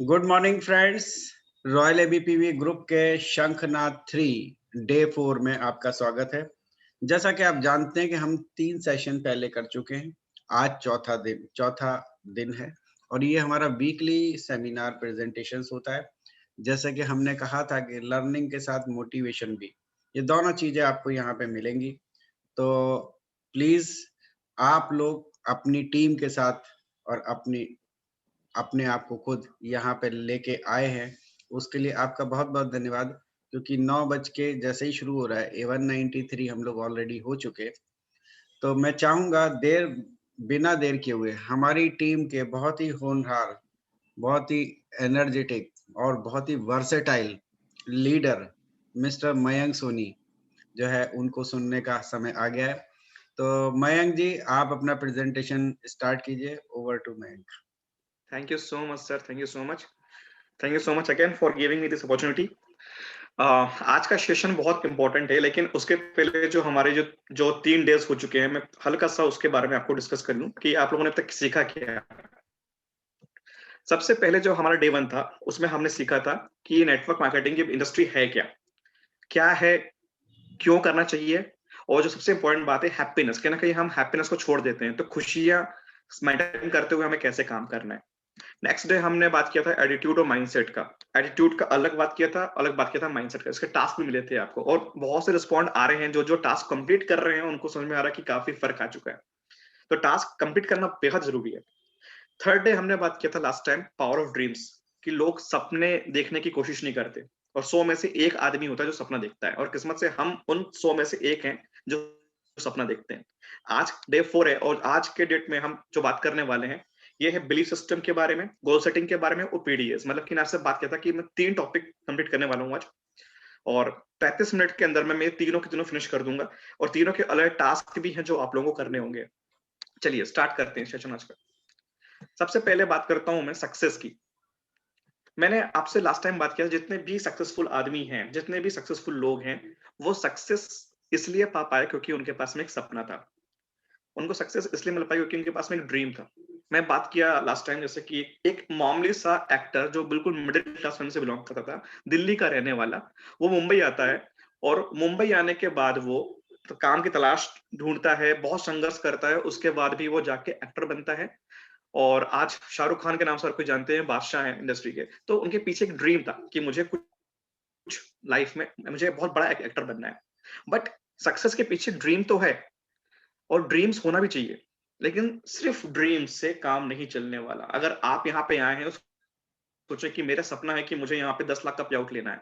Good morning friends. Royal ABPV group के Shankhnaad 3 day 4 में आपका स्वागत है। जैसा कि आप जानते हैं कि हम 3 सेशन पहले कर चुके हैं। आज चौथा दिन है और ये हमारा वीकली सेमिनार प्रेजेंटेशंस होता है। जैसे कि हमने कहा था कि लर्निंग के साथ मोटिवेशन भी, ये दोनों चीज़ें आपको यहाँ पे मिलेंगी। तो प्लीज़ आप लोग अपनी टीम के साथ और अपने आप को खुद यहाँ पे लेके आए हैं, उसके लिए आपका बहुत-बहुत धन्यवाद। क्योंकि 9 बज के जैसे ही शुरू हो रहा है, A193 हम लोग ऑलरेडी हो चुके। तो मैं चाहूँगा बिना देर किए हुए हमारी टीम के बहुत ही होनहार, बहुत ही एनर्जेटिक और बहुत ही versatile leader mister Mayank Soni जो है, उनको सुनने का समय आ गया है। तो मयंक जी, आप अपना प्रेज़ेंटेशन स्टार्ट कीजिए। Over to Mayank. Thank you so much, sir. Thank you so much. Thank you so much again for giving me this opportunity. आज का सेशन बहुत इम्पोर्टेंट है, लेकिन उसके पहले जो हमारे जो जो 3 डेज़ हो चुके हैं, मैं हल्का-सा उसके बारे में आपको डिस्कस कर लूँ कि आप लोगों ने अब तक सीखा क्या है? सबसे पहले जो हमारा डे 1 था, उसमें हमने सीखा था कि नेटवर्क मार्केटिंग की इंडस्ट्री है क्या? क्या है? क्यों करना चाहिए? और जो सबसे इम्पोर्टेंट बात है हैप्पीनेस, कहीं न कहीं हम हैप्पीनेस को छोड़ देते हैं, तो खुशियाँ मेंटेन करते हुए हमें कैसे काम करना है? नेक्स्ट डे हमने बात किया था एटीट्यूड और माइंडसेट का। एटीट्यूड का अलग बात किया था, अलग बात किया था माइंडसेट का। इसके टास्क भी मिले थे आपको और बहुत से रिस्पॉन्ड आ रहे हैं, जो टास्क कंप्लीट कर रहे हैं, उनको समझ में आ रहा है कि काफ़ी फ़र्क आ चुका है। तो टास्क कंप्लीट करना बेहद ज़रूरी है। थर्ड डे हमने बात किया था last time power of dreams कि लोग सपने देखने की कोशिश नहीं करते और 100 में से 1 आदमी होता है जो सपना देखता है और किस्मत से हम उन 100 में से 1 हैं जो सपना देखते हैं। आज डे 4 है और आज के डेट में हम जो बात करने वाले हैं, ये है बिलीफ सिस्टम के बारे में, गोल सेटिंग के बारे में और पीडीएस। मतलब कि मैंने आपसे बात किया था कि मैं 3 टॉपिक कंप्लीट करने वाला हूँ आज और 35 मिनट के अंदर में मैं तीनों के तीनों फिनिश कर दूँगा और तीनों के अलग टास्क भी हैं जो आप लोगों को करने होंगे। चलिए स्टार्ट करते हैं सेशन आज का। सबसे पहले बात करता हूँ मैं सक्सेस की। मैंने आपसे लास्ट टाइम बात किया जितने भी सक्सेसफुल आदमी हैं, जितने भी सक्सेसफुल लोग हैं, वो सक्सेस इसलिए पा पाए क्योंकि उनके पास में एक सपना था। उनको सक्सेस इसलिए मिल पाई क्योंकि उनके पास में एक ड्रीम था। मैं बात किया लास्ट टाइम जैसे कि एक मामूली सा एक्टर जो बिल्कुल मिडिल क्लास फैमिली से बिलॉन्ग करता था, दिल्ली का रहने वाला, वो मुंबई आता है और मुंबई आने के बाद वो तो काम की तलाश ढूँढता है, बहुत संघर्ष करता है, उसके बाद भी वो जाके एक्टर बनता है और आज शाहरुख खान के नाम से हर कोई जानते हैं, बादशाह हैं इंडस्ट्री के। तो उनके पीछे एक ड्रीम था कि मुझे कुछ लाइफ में मुझे बहुत बड़ा एक एक्टर बनना है। बट सक्सेस के पीछे ड्रीम तो है और ड्रीम्स होना भी चाहिए। लेकिन सिर्फ ड्रीम से काम नहीं चलने वाला। अगर आप यहाँ पे आए हैं तो सोचे कि मेरा सपना है कि मुझे यहाँ पे 10 लाख का पे आउट लेना है।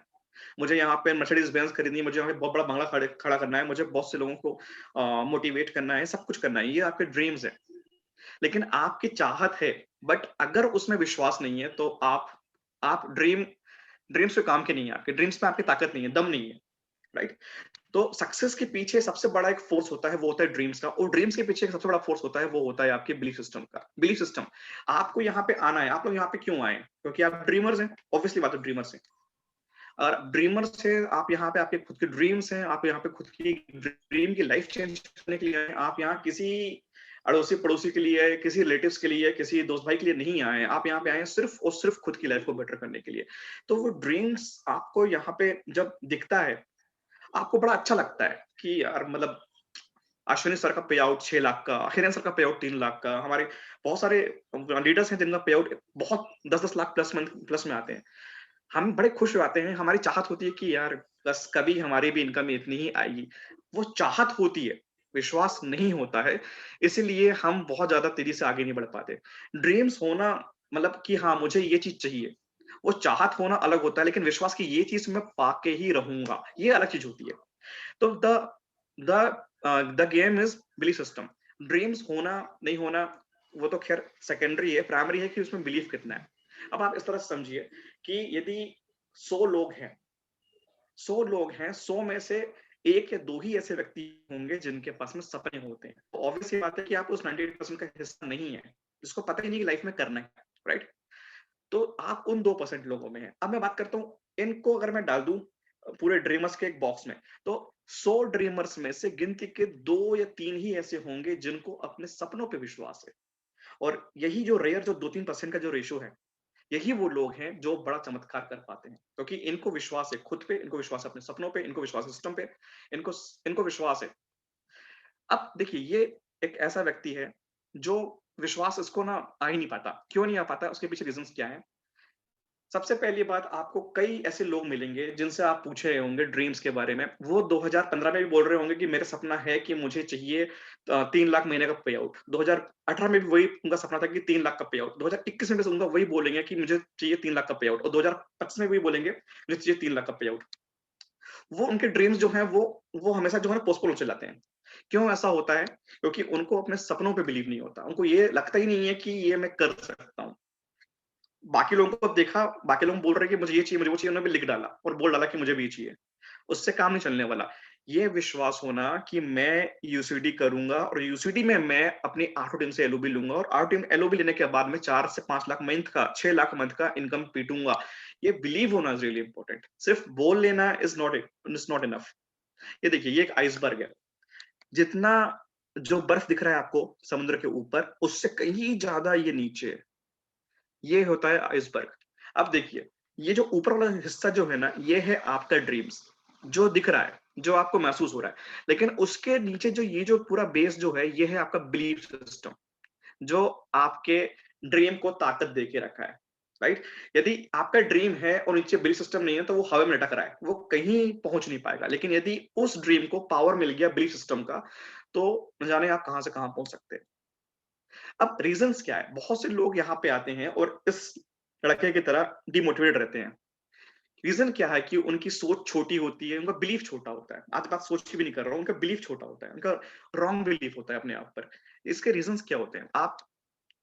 मुझे यहाँ पे मर्सिडीज़ बेंज खरीदनी है, मुझे यहाँ पे बहुत बड़ा बंगला खड़ा करना है, मुझे बहुत से लोगों को मोटिवेट करना है, सब कुछ करना है। ये आपके ड्रीम्स हैं। लेकिन आपकी चाहत है, बट अगर उसमें विश्वास नहीं है तो आप ड्रीम्स पे काम के नहीं है, आपके ड्रीम्स में आपकी ताकत नहीं है, दम नहीं है, राइट? तो सक्सेस के पीछे सबसे बड़ा एक फोर्स होता है, वो होता है ड्रीम्स का और ड्रीम्स के पीछे एक सबसे बड़ा फोर्स होता है, वो होता है आपके बिलीफ सिस्टम का। बिलीफ सिस्टम, आपको यहाँ पे आना है, आप लोग यहाँ पे क्यों आए? क्योंकि आप ड्रीमर्स हैं, ऑब्वियसली बात है ड्रीमर्स हैं। और ड्रीमर्स से आप यहाँ पे आपके खुद के ड्रीम्स हैं, आप यहाँ पे खुद की ड्रीम की लाइफ चेंज करने के लिए आए हैं। आप यहाँ किसी अड़ोसी-पड़ोसी के लिए, किसी रिलेटिव्स के लिए, किसी दोस्त भाई के लिए नहीं आए हैं। आप यहाँ पे आए हैं सिर्फ़ और सिर्फ़ खुद की लाइफ को बेटर करने के लिए। तो वो ड्रीम्स आपको यहाँ पे जब दिखता है, आपको बड़ा अच्छा लगता है कि यार मतलब अश्विनी सर का पे आउट 6 लाख का, हिरेन सर का पे आउट 3 लाख का, हमारे बहुत सारे लीडर्स हैं जिनका पे आउट बहुत 10-10 लाख प्लस में आते हैं। हम बड़े खुश हो जाते हैं, हमारी चाहत होती है कि यार बस कभी हमारी भी इनकम इतनी ही आएगी। वो चाहत होती है, विश्वास नहीं होता है, इसीलिए हम बहुत ज़्यादा तेज़ी से आगे नहीं बढ़ पाते। ड्रीम्स होना मतलब कि हाँ, मुझे ये चीज़ चाहिए, वो चाहत होना अलग होता है, लेकिन विश्वास कि ये चीज़ मैं पाके ही रहूँगा, ये अलग चीज़ होती है। तो the the game is belief system. Dreams होना, नहीं होना, वो तो ख़ैर सेकेंडरी है, प्राइमरी है कि उसमें बिलीफ कितना है। अब आप इस तरह से समझिए कि यदि 100 लोग हैं, 100 लोग हैं, 100 में से 1 या 2 ही ऐसे व्यक्ति होंगे जिनके पास में सपने होते हैं। तो ऑब्वियस सी बात है कि आप उस 98% का हिस्सा नहीं हैं, जिसको पता ही नहीं कि लाइफ में करना है, राइट? तो आप उन 2% लोगों में हैं। अब मैं बात करता हूँ, इनको अगर मैं डाल दूँ पूरे ड्रीमर्स के एक बॉक्स में, तो 100 ड्रीमर्स में से गिनती के 2 या 3 ही ऐसे होंगे जिनको अपने सपनों पे विश्वास है। और यही जो रेयर जो 2-3% का जो रेशियो है, यही वो लोग हैं जो बड़ा चमत्कार कर पाते हैं, क्योंकि इनको विश्वास है खुद पे, इनको विश्वास है अपने सपनों पे, इनको विश्वास है सिस्टम पे, इनको इनको विश्वास है। अब देखिए, ये एक ऐसा व्यक्ति है जो विश्वास इसको ना आ ही नहीं पाता। क्यों नहीं आ पाता? उसके पीछे रीजंस क्या है? सबसे पहली बात, आपको कई ऐसे लोग मिलेंगे जिनसे आप पूछ रहे होंगे ड्रीम्स के बारे में। वो 2015 में भी बोल रहे होंगे कि मेरा सपना है कि मुझे चाहिए 3 लाख महीने का पे आउट। 2018 में भी वही उनका सपना था कि 3 लाख का पे आउट। 2021 में भी उनका वही बोलेंगे कि मुझे चाहिए 3 लाख का पे आउट, और 2025 में भी बोलेंगे मुझे चाहिए 3 लाख का पे आउट। वो उनके ड्रीम्स जो हैं वो हमेशा जो है ना पोस्टपोन होते जाते हैं। क्यों ऐसा होता है? क्योंकि उनको अपने सपनों पे बिलीव नहीं होता। उनको ये लगता ही नहीं है कि ये मैं कर सकता हूँ। बाकी लोगों को देखा, बाकी लोग बोल रहे हैं कि मुझे ये चाहिए, मुझे वो चाहिए, उन्होंने भी लिख डाला और बोल डाला कि मुझे भी ये चाहिए। उससे काम नहीं चलने वाला। ये विश्वास होना कि मैं यूसीडी करूँगा और यूसीडी में मैं अपनी आठों टीम से एलओबी लूँगा और आठों टीम एलओबी लेने के बाद में 4 से 5 लाख मंथ का, 6 लाख मंथ का इनकम पीटूँगा। ये बिलीव होना इज़ रियली इम्पोर्टेंट। सिर्फ बोल लेना इज़ नॉट इनफ। ये देखिए, ये एक आइसबर्ग है। जितना जो बर्फ दिख रहा है आपको समुद्र के ऊपर, उससे कहीं ज़्यादा ये नीचे है। ये होता है आइसबर्ग। अब देखिए, ये जो ऊपर वाला हिस्सा जो है ना, ये है आपका ड्रीम्स, जो दिख रहा है, जो आपको महसूस हो रहा है। लेकिन उसके नीचे जो ये जो पूरा बेस जो है, ये है आपका बिलीफ सिस्टम, जो आपके ड्रीम को ताकत दे के रखा है, राइट? यदि आपका ड्रीम है और नीचे बिलीफ सिस्टम नहीं है, तो वो हवा में लटक रहा है, वो कहीं पहुँच नहीं पाएगा। लेकिन यदि उस ड्रीम को पावर मिल गया बिलीफ सिस्टम का, तो न जाने आप कहाँ से कहाँ पहुँच सकते हैं। अब रीजंस क्या है? बहुत से लोग यहाँ पे आते हैं और इस लड़के की तरह डिमोटिवेट रहते हैं। रीजन क्या है कि उनकी सोच छोटी होती है, उनका बिलीफ छोटा होता है। आज बात सोच की भी नहीं कर रहा हूँ, उनका बिलीफ छोटा होता है, उनका रॉन्ग बिलीफ होता है अपने आप पर। इसके रीजंस क्या होते हैं? आप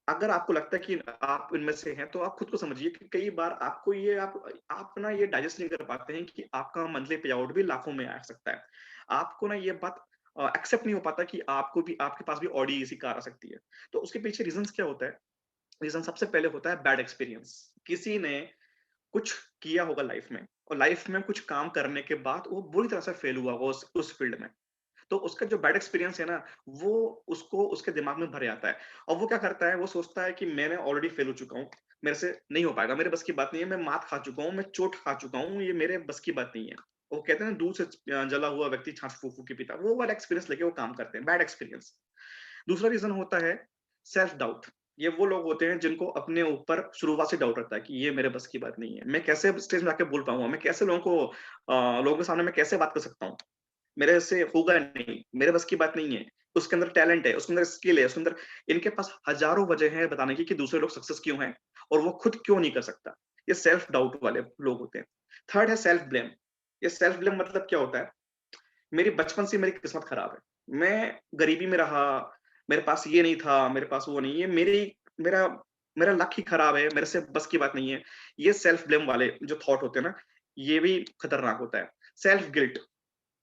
अगर आपको लगता है कि आप इनमें से हैं, तो आप खुद को समझिए कि कई बार आपको ये आप ना ये डाइजेस्ट नहीं कर पाते हैं कि आपका मंथली पे आउट भी लाखों में आ सकता है। आपको ना ये बात एक्सेप्ट नहीं हो पाता कि आपको भी आपके पास भी ऑडी ऐसी कार आ सकती है। तो उसके पीछे रीजंस क्या होता है? रीजन सबसे पहले होता है बैड एक्सपीरियंस। किसी ने कुछ किया होगा लाइफ में और लाइफ में कुछ काम करने के बाद वो बुरी तरह से फेल हुआ होगा उस फील्ड में। तो उसका जो बैड एक्सपीरियंस है ना, वो उसको उसके दिमाग में भर जाता है और वो क्या करता है, वो सोचता है कि मैंने ऑलरेडी फेल हो चुका हूँ, मेरे से नहीं हो पाएगा, मेरे बस की बात नहीं है, मैं मात खा चुका हूँ, मैं चोट खा चुका हूँ, ये मेरे बस की बात नहीं है। वो कहते हैं ना, दूध से जला हुआ व्यक्ति छाछ फूक फूक के पीता है। वो वाला एक्सपीरियंस लेके वो काम करते हैं, बैड एक्सपीरियंस। दूसरा रीजन होता है सेल्फ डाउट। ये वो लोग होते हैं जिनको अपने ऊपर शुरुआत से डाउट रहता है कि ये मेरे बस की बात नहीं है, मैं कैसे स्टेज में आके बोल पाऊंगा, मैं कैसे लोगों के सामने मैं कैसे बात कर सकता हूँ, मेरे से होगा नहीं, मेरे बस की बात नहीं है। उसके अंदर टैलेंट है, उसके अंदर स्किल है, उसके अंदर इनके पास हजारों वजह है बताने की कि दूसरे लोग सक्सेस क्यों हैं और वो खुद क्यों नहीं कर सकता। ये सेल्फ डाउट वाले लोग होते हैं। थर्ड है सेल्फ ब्लेम। ये सेल्फ ब्लेम मतलब क्या होता है? मेरी बचपन से मेरी किस्मत खराब है, मैं गरीबी में रहा, मेरे पास ये नहीं था, मेरे पास वो नहीं है, मेरा मेरा लक ही खराब है, मेरे से बस की बात नहीं है। ये सेल्फ ब्लेम वाले जो थॉट होते हैं ना, ये भी खतरनाक होता है। Self guilt.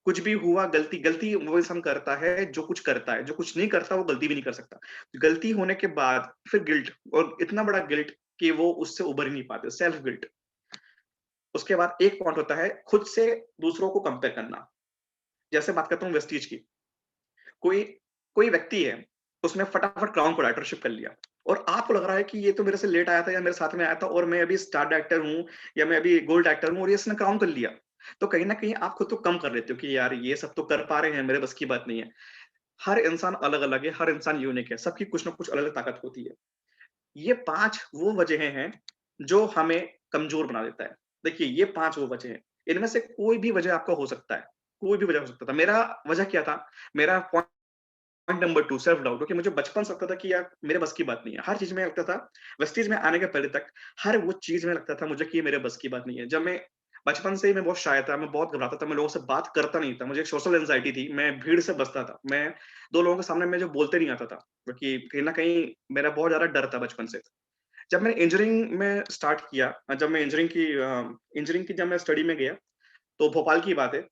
कुछ भी हुआ, गलती गलती वो इंसान करता है जो कुछ करता है, जो कुछ नहीं करता वो गलती भी नहीं कर सकता। गलती होने के बाद फिर गिल्ट, और इतना बड़ा गिल्ट कि वो उससे उभर ही नहीं पाते, सेल्फ गिल्ट। उसके बाद एक पॉइंट होता है खुद से दूसरों को कंपेयर करना। जैसे बात करता हूँ वेस्टीज की। कोई कोई व्यक्ति है, उसने फटाफट क्राउन को राइटरशिप कर लिया और आपको लग रहा है कि ये तो मेरे से लेट आया था या मेरे साथ में आया था और मैं अभी स्टार एक्टर हूँ या मैं अभी गोल्ड एक्टर हूँ और ये इसने क्राउन कर लिया। तो कहीं न कहीं आप खुद को कम कर लेते हो कि यार ये सब तो कर पा रहे हैं, मेरे बस की बात नहीं है। हर इंसान अलग-अलग है, हर इंसान यूनिक है, सबकी कुछ ना कुछ अलग-अलग ताकत होती है। ये 5 वो वजहें हैं जो हमें कमज़ोर बना देता है। देखिए, ये 5 वो वजह हैं। इनमें से कोई भी वजह आपका हो सकता है, कोई भी वजह हो सकता था। मेरा वजह क्या था? मेरा पॉइंट नंबर 2 सेल्फ डाउट, क्योंकि मुझे बचपन से लगता था कि यार मेरे बस की बात नहीं है। हर चीज़ में लगता था, वेस्टीज में आने के पहले तक हर वो चीज़ में लगता था मुझे कि ये मेरे बस की बात नहीं है। जब मैं बचपन से ही मैं बहुत शाय था, मैं बहुत घबराता था, मैं लोगों से बात करता नहीं था। मुझे एक सोशल एंग्जायटी थी, मैं भीड़ से बचता था। मैं 2 लोगों के सामने मुझे बोलते नहीं आता था, क्योंकि कहीं न कहीं मेरा बहुत ज़्यादा डर था बचपन से। जब मैंने इंजीनियरिंग में स्टार्ट किया, जब मैं इंजीनियरिंग की जब मैं स्टडी में गया, तो भोपाल की बात है,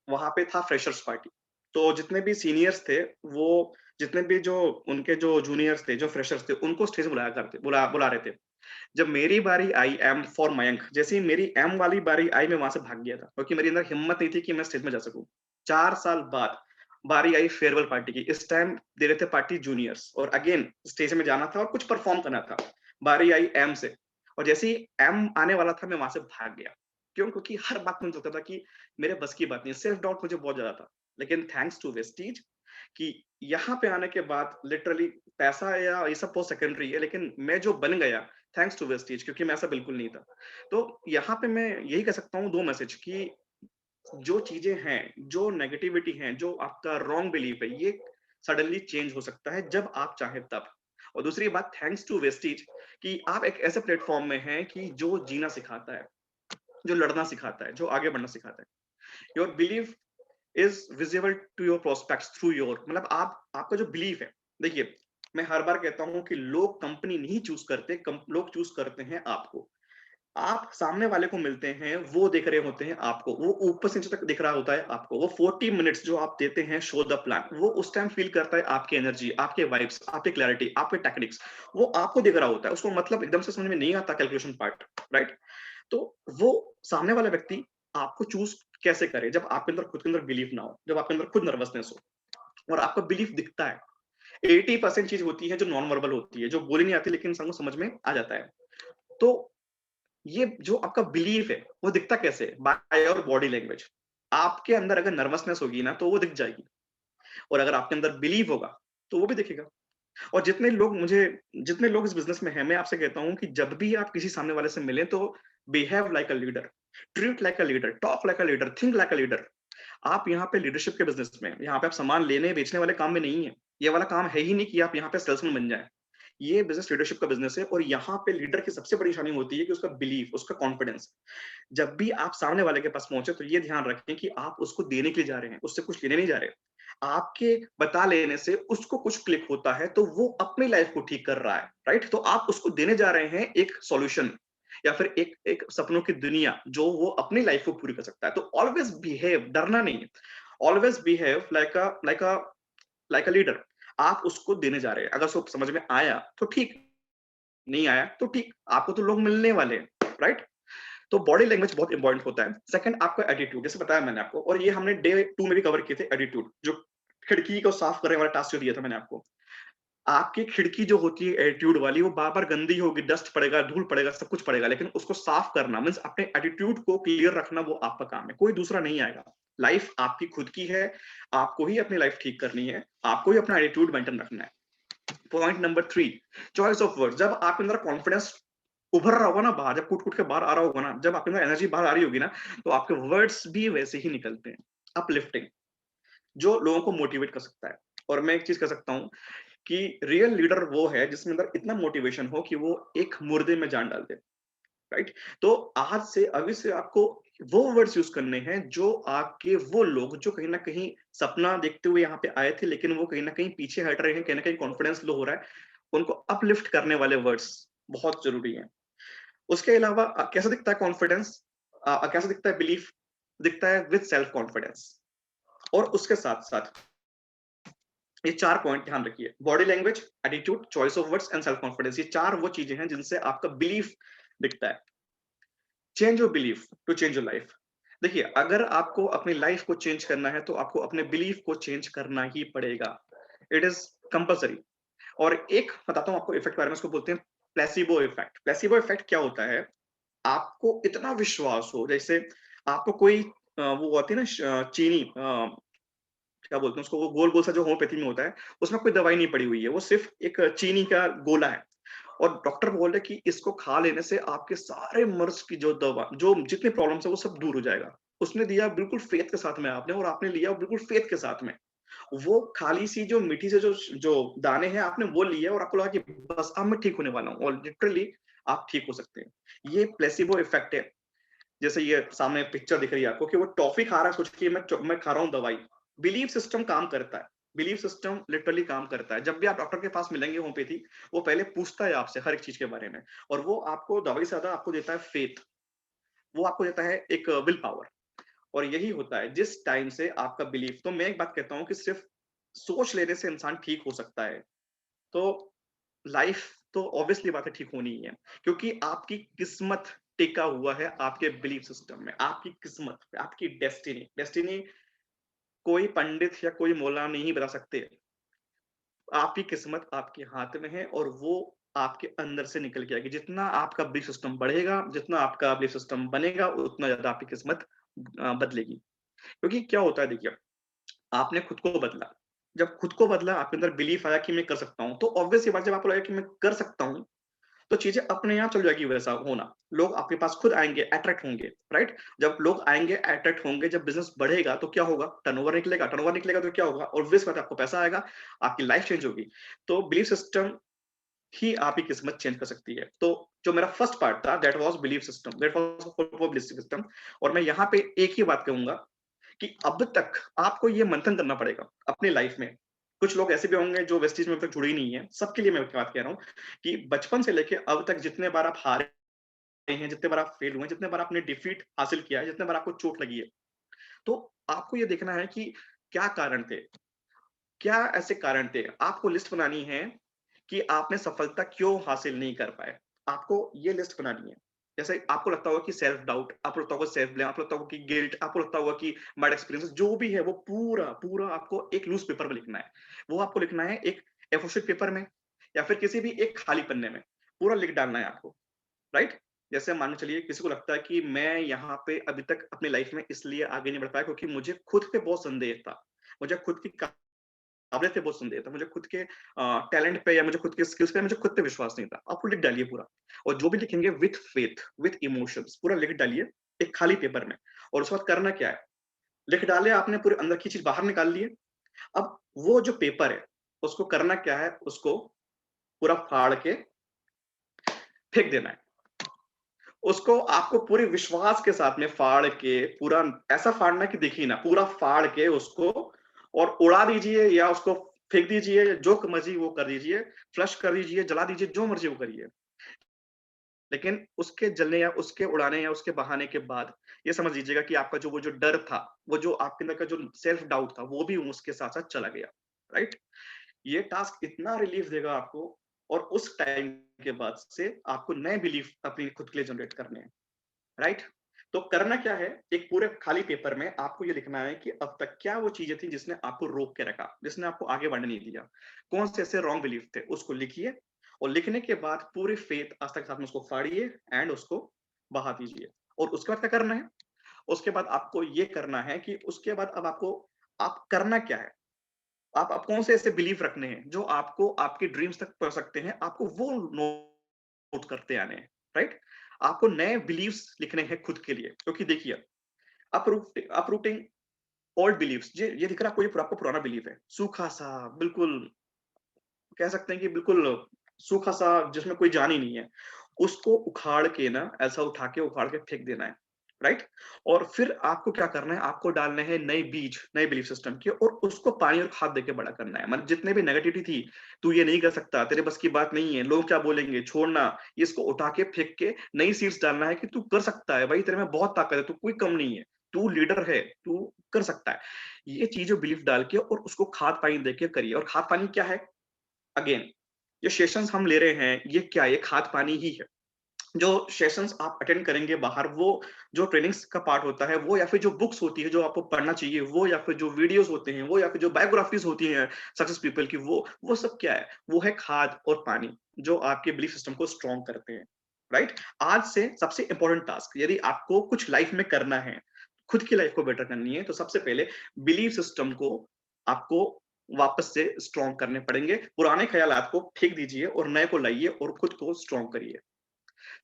वहाँ पे था फ्रेशर्स पार्टी। तो जितने भी सीनियर्स थे, वो जितने भी जो उनके जो जूनियर्स थे, जो फ्रेशर्स थे, उनको स्टेज बुला रहे थे। जब मेरी बारी आई एम फॉर मयंक, जैसे ही मेरी एम वाली बारी आई, मैं वहाँ से भाग गया था, क्योंकि मेरे अंदर हिम्मत नहीं थी कि मैं स्टेज में जा सकूँ। 4 साल बाद बारी आई फेयरवेल पार्टी की। इस टाइम दे रहे थे पार्टी जूनियर्स और अगेन स्टेज में जाना था और कुछ परफॉर्म करना था। बारी आई एम से। और जैसे ही एम आने वाला था मैं वहां से भाग गया। क्यों? क्योंकि हर बात में मुझे लगता था कि मेरे बस की बात नहीं है। सेल्फ डाउट मुझे बहुत ज्यादा था। लेकिन थैंक्स टू वेस्टीज कि यहाँ पे आने के बाद लिटरली पैसा या ये सब बहुत सेकेंडरी है, लेकिन मैं जो बन गया थैंक्स टू वेस्टीज, क्योंकि मैं ऐसा बिल्कुल नहीं था। तो यहाँ पे मैं यही कह सकता हूँ 2 मैसेज कि जो चीजें हैं, जो नेगेटिविटी है, जो आपका रॉन्ग बिलीफ है, ये सडनली चेंज हो सकता है जब आप चाहें तब। और दूसरी बात थैंक्स टू वेस्टीज कि आप एक ऐसे प्लेटफॉर्म में हैं कि जो जीना सिखाता है, जो लड़ना सिखाता है, जो आगे बढ़ना सिखाता है। Your belief is visible to your prospects through your, मतलब आप आपका जो बिलीफ है, देखिए मैं हर बार कहता हूं कि लोग कंपनी नहीं चूज करते, लोग चूज करते हैं आपको। आप सामने वाले को मिलते हैं, वो देख रहे होते हैं आपको, वो ऊपर से नीचे तक दिख रहा होता है आपको। वो 40 मिनट्स जो आप देते हैं शो द प्लान, वो उस टाइम फील करता है आपकी एनर्जी, आपके वाइब्स, आपकी क्लैरिटी, आपके टेक्निक्स। वो आपको दिख रहा होता है, उसको मतलब एकदम से समझ में नहीं आता कैलकुलेशन पार्ट, राइट? तो वो सामने वाला व्यक्ति आपको चूज कैसे करे जब आपके अंदर खुद के अंदर बिलीफ ना हो, जब आपके अंदर खुद नर्वसनेस हो और आपका बिलीफ दिखता है। 80% चीज होती है जो नॉन वर्बल होती है, जो बोली नहीं आती लेकिन इंसान को समझ में आ जाता है। तो ये जो आपका बिलीफ है वो दिखता कैसे है? By your body language. आपके अंदर अगर नर्वसनेस होगी ना तो वो दिख जाएगी, और अगर आपके अंदर बिलीव होगा तो वो भी दिखेगा। और जितने लोग इस बिजनेस में हैं, मैं आपसे कहता हूं कि जब भी आप किसी सामने वाले से मिलें तो behave like a leader, treat like a leader, talk like a leader, think like a leader. आप यहाँ पे लीडरशिप के बिजनेस में, यहाँ पे आप सामान लेने बेचने वाले काम में नहीं है। ये वाला काम है ही नहीं कि आप यहाँ पे सेल्समैन बन जाए। ये बिजनेस लीडरशिप का बिजनेस है, और यहाँ पे लीडर की सबसे बड़ी निशानी होती है कि उसका बिलीफ, उसका कॉन्फिडेंस। जब भी आप सामने वाले के पास पहुंचे तो ये ध्यान रखें कि आप उसको देने के लिए जा रहे हैं, उससे कुछ लेने नहीं जा रहे। आपके बता लेने से उसको कुछ क्लिक होता है तो वो अपनी लाइफ को ठीक कर रहा है, राइट? तो आप उसको देने जा रहे हैं एक सॉल्यूशन, या फिर एक एक सपनों की दुनिया जो वो अपनी लाइफ को पूरी कर सकता है। तो ऑलवेज बिहेव, डरना नहीं है, always behave like a leader. आप उसको देने जा रहे हैं, अगर उसको समझ में आया तो ठीक, नहीं आया तो ठीक, आपको तो लोग मिलने वाले हैं, राइट? तो बॉडी लैंग्वेज बहुत इंपॉर्टेंट होता है। सेकंड आपका एटीट्यूड, जैसे बताया मैंने आपको, और ये हमने डे 2 में भी कवर किए थे। एटीट्यूड जो खिड़की को साफ करने वाला टास्क जो दिया था मैंने आपको, आपकी खिड़की जो होती है एटीट्यूड वाली, वो बार बार गंदी होगी, डस्ट पड़ेगा, धूल पड़ेगा, सब कुछ पड़ेगा, लेकिन उसको साफ करना मीन्स अपने एटीट्यूड को क्लियर रखना, वो आपका काम है, कोई दूसरा नहीं आएगा। लाइफ आपकी खुद की है, आपको ही अपनी लाइफ ठीक करनी है, आपको ही अपना एटीट्यूड मेंटेन रखना है। Point number 3, choice of word. जब आपके अंदर कॉन्फिडेंस उभर रहा होगा ना बाहर, जब कूट कूट के बाहर आ रहा होगा ना, जब आपके अंदर एनर्जी बाहर आ रही होगी ना, तो आपके वर्ड्स भी वैसे ही निकलते हैं, अपलिफ्टिंग, जो लोगों को मोटिवेट कर सकता है। और मैं एक चीज कह सकता हूँ कि रियल लीडर वो है जिसमें अंदर इतना मोटिवेशन हो कि वो एक मुर्दे में जान डाल दे, राइट? तो आज से अभी से आपको वो वर्ड्स यूज करने हैं जो आपके वो लोग जो कहीं ना कहीं सपना देखते हुए यहाँ पे आए थे, लेकिन वो कहीं ना कहीं पीछे हट रहे हैं, कहीं ना कहीं कॉन्फिडेंस लो हो रहा है, उनको अपलिफ्ट करने वाले वर्ड्स बहुत जरूरी हैं। उसके अलावा कैसा दिखता है कॉन्फिडेंस, कैसा दिखता है बिलीफ? दिखता है विद सेल्फ कॉन्फिडेंस। और उसके साथ साथ ये 4 पॉइंट ध्यान रखिए, body language, attitude, choice of words and self confidence. ये 4 वो चीजें हैं जिनसे आपका बिलीफ दिखता है। Change your belief to change your life. देखिए, अगर आपको अपनी लाइफ को चेंज करना है तो आपको अपने बिलीफ को चेंज करना ही पड़ेगा। It is compulsory. और एक बताता हूं आपको इफेक्ट के बारे में, उसको बोलते हैं प्लेसिबो इफेक्ट। प्लेसिबो इफेक्ट क्या होता है? आपको इतना विश्वास हो, जैसे आपको कोई वो होती है ना चीनी, क्या बोलते हैं उसको, वो गोल गोल सा जो होम्योपैथी में होता है, उसमें कोई दवाई नहीं पड़ी हुई है, वो सिर्फ एक चीनी का गोला है, और डॉक्टर बोल रहे कि इसको खा लेने से आपके सारे मर्ज की जो दवा, जो जितनी प्रॉब्लम्स है वो सब दूर हो जाएगा। उसने दिया बिल्कुल फेथ के साथ में आपने, और आपने लिया बिल्कुल फेथ के साथ में। वो खाली सी जो मीठी से जो जो दाने हैं आपने वो लिए, और आपको लगा कि बस अब मैं ठीक होने वाला हूँ, और लिटरली आप ठीक हो सकते हैं। ये प्लेसिबो इफेक्ट है। जैसे ये सामने पिक्चर दिख रही है आपको कि वो टॉफी खा रहा है, सोच के मैं खा रहा हूँ दवाई। बिलीफ सिस्टम काम करता है। बिलीफ सिस्टम लिटरली काम करता है। जब भी आप डॉक्टर के पास मिलेंगे होम्योपैथी, वो पहले पूछता है आपसे हर एक चीज के बारे में, और वो आपको दवाई से ज्यादा आपको देता है फेथ, वो आपको देता है एक विल पावर। और यही होता है जिस टाइम से आपका बिलीफ, तो मैं एक बात कहता हूँ कि सिर्फ सोच लेने से इंसान ठीक हो सकता है, तो लाइफ तो ऑब्वियसली बात है ठीक होनी ही है, क्योंकि आपकी किस्मत टिका हुआ है आपके बिलीफ सिस्टम में। आपकी किस्मत, आपकी डेस्टिनी, डेस्टिनी कोई पंडित या कोई मौलाना नहीं बता सकते। आपकी किस्मत आपके हाथ में है, और वो आपके अंदर से निकल के आएगी। जितना आपका बिलीफ सिस्टम बढ़ेगा, जितना आपका बिलीफ सिस्टम बनेगा, उतना ज्यादा आपकी किस्मत बदलेगी। क्योंकि क्या होता है देखिए, आपने खुद को बदला, जब खुद को बदला आपके अंदर बिलीफ आया कि मैं कर सकता हूँ, तो ऑब्वियस सी बात, जब आपको लगा कि मैं कर सकता हूँ, तो चीजें अपने आप चल जाएगी वैसा होना। लोग आपके पास खुद आएंगे, अट्रैक्ट होंगे, राइट? जब लोग आएंगे, अट्रैक्ट होंगे, जब बिजनेस बढ़ेगा तो क्या होगा? टर्नओवर निकलेगा, टर्नओवर निकलेगा तो क्या होगा? ऑब्वियस बात है, आपको पैसा आएगा, आपकी लाइफ चेंज होगी। तो बिलीफ सिस्टम ही आपकी किस्मत चेंज कर सकती है। तो जो मेरा फर्स्ट पार्ट था, that was belief system, that was belief system. और मैं यहाँ पे एक ही बात कहूंगा कि अब तक आपको ये मंथन करना पड़ेगा अपनी लाइफ में। कुछ लोग ऐसे भी होंगे जो वेस्टीज में अब तक जुड़े ही नहीं है, सबके लिए मैं बात कह रहा हूँ कि बचपन से लेके अब तक जितने बार आप हारे हैं, जितने बार आप फेल हुए हैं, जितने बार आपने डिफीट हासिल किया है, जितने बार आपको चोट लगी है, तो आपको ये देखना है कि क्या कारण थे, क्या ऐसे कारण थे। आपको लिस्ट बनानी है कि आपने सफलता क्यों हासिल नहीं कर पाए। आपको ये लिस्ट बनानी है। जैसे आपको लगता होगा कि सेल्फ डाउट, आपको लगता होगा सेल्फ ब्लेम, आपको लगता होगा कि गिल्ट, आपको लगता होगा कि बैड एक्सपीरियंस, जो भी है वो पूरा पूरा आपको एक लूज पेपर पे लिखना है। वो आपको लिखना है एक ए4 शीट पेपर में, या फिर किसी भी एक खाली पन्ने में पूरा लिख डालना है आपको, राइट? जैसे मान के चलिए किसी को लगता है कि मैं यहाँ पे अभी तक अपनी लाइफ में इसलिए आगे नहीं बढ़ पाया क्योंकि मुझे खुद पे बहुत संदेह था, मुझे खुद की काबिलियत पे बहुत संदेह था, मुझे खुद के टैलेंट पे या मुझे खुद के स्किल्स पे, मुझे खुद पे विश्वास नहीं था। आप वो लिख डालिए पूरा, और जो भी लिखेंगे विथ फेथ, विथ इमोशंस, पूरा लिख डालिए एक खाली पेपर में। और उसके बाद करना क्या है, लिख डाले आपने, पूरे अंदर की चीज बाहर निकाल लिए। अब वो जो पेपर है, उसको करना क्या है, उसको पूरा फाड़ के फेंक देना है। उसको आपको पूरे विश्वास के साथ में फाड़ के, पूरा ऐसा फाड़ना कि दिखे ना, पूरा फाड़ के उसको और उड़ा दीजिए, या उसको फेंक दीजिए, जो मर्जी वो कर दीजिए, फ्लश कर दीजिए, जला दीजिए, जो मर्जी वो करिए। लेकिन उसके जलने या उसके उड़ाने या उसके बहाने के बाद ये समझ लीजिएगा कि आपका जो वो जो डर था, वो जो आपके अंदर का जो सेल्फ डाउट था, वो भी उसके साथ साथ चला गया, राइट? ये टास्क इतना रिलीफ देगा आपको, और उस टाइम के बाद से आपको नए बिलीफ अपनी खुद के लिए जनरेट करने हैं, राइट? तो करना क्या है, एक पूरे खाली पेपर में आपको ये लिखना है कि अब तक क्या वो चीजें थी जिसने आपको रोक के रखा, जिसने आपको आगे बढ़ने नहीं दिया, कौन से ऐसे रॉन्ग बिलीफ थे, उसको लिखिए। और लिखने के बाद पूरे फेथ आस्था के साथ में उसको फाड़िए एंड उसको बहा दीजिए। और उसके बाद क्या करना है, उसके बाद आपको ये करना है कि उसके बाद अब आपको, आप करना क्या है, आप कौन से ऐसे बिलीफ रखने हैं जो आपको आपके ड्रीम्स तक पहुंच सकते हैं, आपको वो नोट करते आने हैं, राइट? आपको नए बिलीव्स लिखने हैं खुद के लिए, क्योंकि देखिए, अपरूटिंग ओल्ड बिलीव्स, ये दिख रहा है, कोई आपको पुराना बिलीफ है, सूखा सा, बिल्कुल कह सकते हैं कि बिल्कुल सूखा सा, जिसमें कोई जान ही नहीं है। उसको उखाड़ के ना, ऐसा उठा के उखाड़ के फेंक देना है, राइट? और फिर आपको क्या करना है, आपको डालने हैं नए बीज, नए बिलीफ सिस्टम के, और उसको पानी और खाद देके बड़ा करना है। मतलब जितने भी नेगेटिविटी थी, तू ये नहीं कर सकता, तेरे बस की बात नहीं है, लोग क्या बोलेंगे, छोड़ना, इसको उठा के फेंक के नई सीड्स डालना है कि तू कर सकता है भाई, तेरे में बहुत ताकत है, तू कोई कम नहीं है, तू लीडर है, तू कर सकता है। ये चीजें बिलीफ डाल के और उसको खाद पानी देके करिए। और खाद पानी क्या है, अगेन, ये सेशंस हम ले रहे हैं, ये क्या है, ये खाद पानी ही है। जो सेशंस आप अटेंड करेंगे बाहर, वो जो ट्रेनिंग्स का पार्ट होता है वो, या फिर जो बुक्स होती है जो आपको पढ़ना चाहिए वो, या फिर जो वीडियोस होते हैं वो, या फिर जो बायोग्राफीज होती हैं सक्सेस पीपल की, वो सब क्या है, वो है खाद और पानी, जो आपके बिलीफ सिस्टम को स्ट्रॉन्ग करते हैं, राइट? आज से सबसे इंपॉर्टेंट टास्क, यदि आपको कुछ लाइफ में करना है, खुद की लाइफ को बेटर करनी है, तो सबसे पहले बिलीफ सिस्टम को आपको वापस से स्ट्रॉन्ग करने पड़ेंगे। पुराने ख्यालात को फेंक दीजिए और नए को लाइए और खुद को स्ट्रॉन्ग करिए।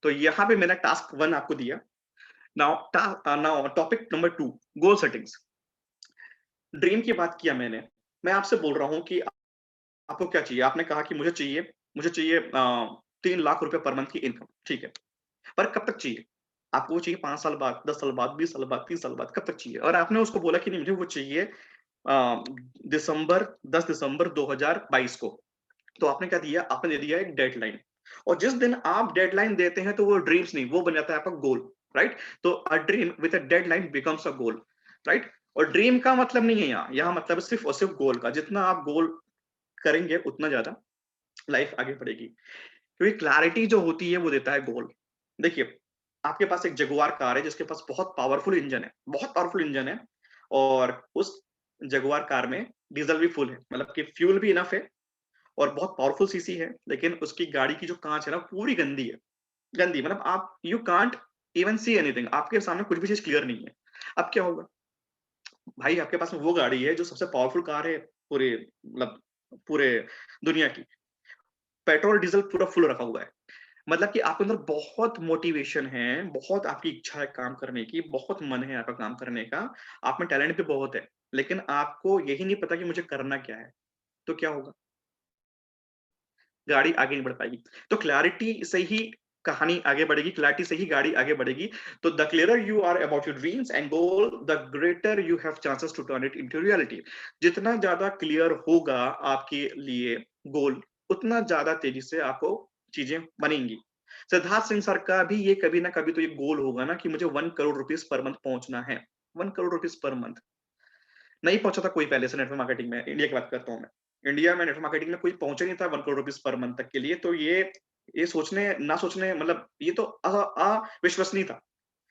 तो यहाँ पे मैंने टास्क 1 आपको दिया। नाउ टॉपिक नंबर 2, गोल सेटिंग्स। ड्रीम की बात किया मैंने। मैं आपसे बोल रहा हूँ कि आपको क्या चाहिए? आपने कहा कि मुझे चाहिए 3 लाख रुपए पर मंथ की इनकम, ठीक है। पर कब तक चाहिए? आपको वो चाहिए 5 साल बाद, 10 साल बाद, 20 साल बाद, 30 साल बाद, कब तक चाहिए? और आपने उसको बोला कि नहीं, मुझे वो चाहिए अ, 10 दिसंबर 2022 को। तो आपने क्या दिया? आपने दे दिया एक डेडलाइन। और जिस दिन आप डेडलाइन देते हैं, तो वो ड्रीम्स नहीं, वो बन जाता है आपका गोल, राइट? तो a dream with a deadline becomes a goal, right? और ड्रीम का मतलब नहीं है यहाँ मतलब सिर्फ और सिर्फ गोल का। जितना आप गोल करेंगे उतना ज्यादा लाइफ आगे बढ़ेगी, क्योंकि क्लैरिटी जो होती है वो देता है गोल। देखिए, आपके पास एक जगुआर कार है जिसके पास बहुत पावरफुल इंजन है, बहुत पावरफुल इंजन है, और उस जगुआर कार में डीजल भी फुल है, मतलब कि फ्यूल भी इनफ है, और बहुत पावरफुल सीसी है, लेकिन उसकी गाड़ी की जो कांच है ना पूरी गंदी है, गंदी मतलब आप you can't even see anything, आपके सामने कुछ भी चीज क्लियर नहीं है। अब क्या होगा भाई, आपके पास में वो गाड़ी है जो सबसे पावरफुल कार है पूरे मतलब पूरे दुनिया की, पेट्रोल डीजल पूरा फुल रखा हुआ है, मतलब कि आपके अंदर बहुत मोटिवेशन है, बहुत आपकी इच्छा है काम करने की, बहुत मन है आपका काम करने का, आप में टैलेंट भी बहुत है, लेकिन आपको यही नहीं पता कि मुझे करना क्या है, तो क्या होगा? गाड़ी आगे नहीं बढ़ पाएगी। तो क्लैरिटी से ही कहानी आगे बढ़ेगी, क्लैरिटी से ही गाड़ी आगे बढ़ेगी। तो the clearer you are about your dreams and goal, the greater you have chances to turn it into reality. जितना ज्यादा क्लियर होगा आपके लिए गोल, उतना ज्यादा तेजी से आपको चीजें बनेंगी। सिद्धार्थ सिंह सर का भी ये कभी ना कभी तो ये गोल होगा ना कि मुझे 1 करोड़ रुपीज पर मंथ पहुंचना है। 1 करोड़ रुपीज पर मंथ नहीं पहुंचा था कोई पहले से नेटवर्क मार्केटिंग में, इंडिया की बात करता हूँ मैं। इंडिया में नेटवर्क मार्केटिंग में कोई पहुंचा नहीं था 1 करोड़ रुपीज पर मंथ तक के लिए, तो ये सोचने ना सोचने मतलब ये तो अविश्वसनीय था,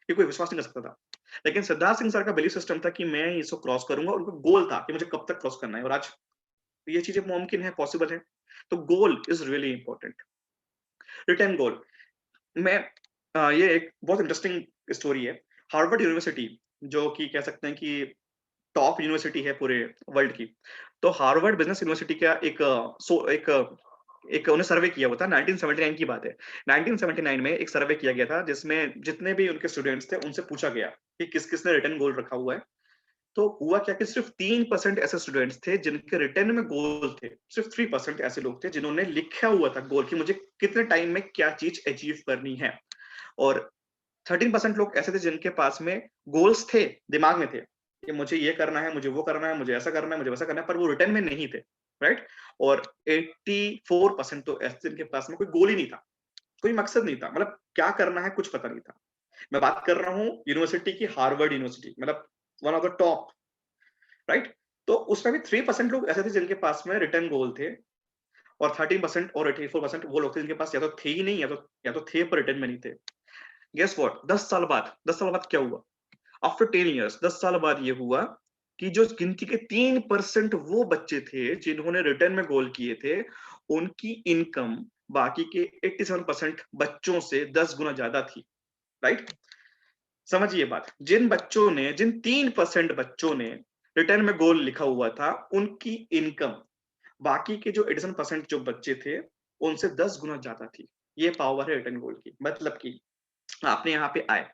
ये कोई विश्वास नहीं कर सकता था। लेकिन सिद्धार्थ सिंह सर का बिलीफ सिस्टम था कि मैं इसको क्रॉस करूंगा, उनका गोल था कि मुझे कब तक क्रॉस करना है, और आज ये चीजें मुमकिन है, पॉसिबल है। तो goal is really important. Written goal मैं ये एक बहुत इंटरेस्टिंग स्टोरी है। हार्वर्ड यूनिवर्सिटी, जो कि कह सकते हैं कि टॉप यूनिवर्सिटी है पूरे वर्ल्ड की, तो हार्वर्ड बिजनेस यूनिवर्सिटी का एक उन्हें सर्वे किया हुआ था, 1979 की बात है। 1979 में एक सर्वे किया गया था जिसमें जितने भी उनके स्टूडेंट्स थे उनसे पूछा गया कि किस किसने रिटर्न गोल रखा हुआ है। तो हुआ क्या कि सिर्फ 3% ऐसे स्टूडेंट्स थे जिनके रिटर्न में गोल थे, सिर्फ 3% ऐसे लोग थे जिन्होंने लिखा हुआ था गोल कि मुझे कितने टाइम में क्या चीज अचीव करनी है। और 13% लोग ऐसे थे जिनके पास में गोल्स थे, दिमाग में थे कि मुझे ये करना है, मुझे वो करना है, मुझे ऐसा करना है, मुझे वैसा करना है, पर वो रिटर्न में नहीं थे, राइट। और 84% तो ऐसे थे जिनके पास में कोई गोल ही नहीं था, कोई मकसद नहीं था, मतलब क्या करना है कुछ पता नहीं था। मैं बात कर रहा हूँ यूनिवर्सिटी की, हार्वर्ड यूनिवर्सिटी, मतलब one of the top, right. तो उसमें भी 3% लोग ऐसे थे जिनके पास में रिटर्न गोल थे, और 13% और 84% वो लोग थे जिनके पास या तो थे ही नहीं, या तो थे पर रिटर्न में नहीं थे। गेस व्हाट, 10 साल बाद क्या हुआ? आफ्टर 10 years, 10 साल बाद ये हुआ कि जो गिनती के 3% वो बच्चे थे जिन्होंने रिटर्न में गोल किए थे, उनकी इनकम बाकी के 87% बच्चों से 10 गुना ज्यादा थी, राइट। समझिए बात, जिन 3% बच्चों ने रिटर्न में गोल लिखा हुआ था, उनकी इनकम बाकी के जो 87% जो बच्चे थे उनसे 10 गुना ज्यादा थी। ये पावर है रिटर्न गोल की। मतलब कि आपने यहाँ पे आए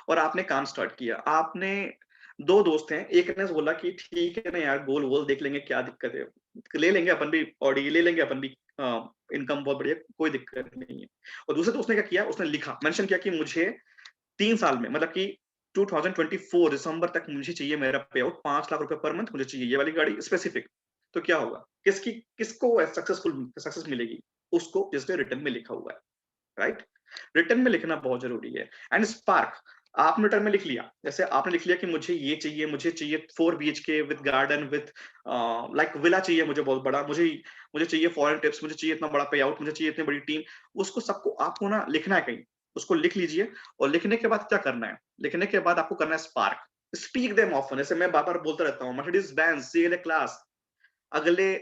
और आपने काम स्टार्ट किया, आपने दो दोस्त हैं, एक ने बोला कि ठीक है ना यार, गोल वोल देख लेंगे, क्या दिक्कत है, ले लेंगे अपन भी, ऑडी ले लेंगे अपन भी, इनकम बहुत बढ़िया, कोई दिक्कत नहीं है। और दूसरे दोस्त ने क्या किया, उसने लिखा, मेंशन किया कि मुझे 3 साल में, मतलब कि 2024 दिसंबर तक मुझे चाहिए मेरा पे आउट 5 लाख रुपए पर मंथ, मुझे चाहिए ये वाली गाड़ी स्पेसिफिक। तो क्या होगा, किसको सक्सेस मिलेगी? उसको जिसने रिटर्न में लिखा हुआ है, राइट। रिटर्न में लिखना बहुत जरूरी है। एंड स्पार्क, आपने रिटर्न में लिख लिया, जैसे आपने लिख लिया कि मुझे चाहिए 4 BHK with garden with like villa चाहिए, मुझे बहुत बड़ा, मुझे चाहिए फॉरेन टिप्स, मुझे चाहिए इतना बड़ा पे आउट, मुझे चाहिए इतनी बड़ी टीम। उसको सबको आपको ना लिखना है कहीं, उसको लिख लीजिए। और लिखने के बाद क्या करना है, लिखने के बाद आपको करना है स्पार्क, स्पीक देम ऑफन। जैसे मैं बार बार बोलता रहता हूँ, मर्सिडीज बेंज सीएलए क्लास अगले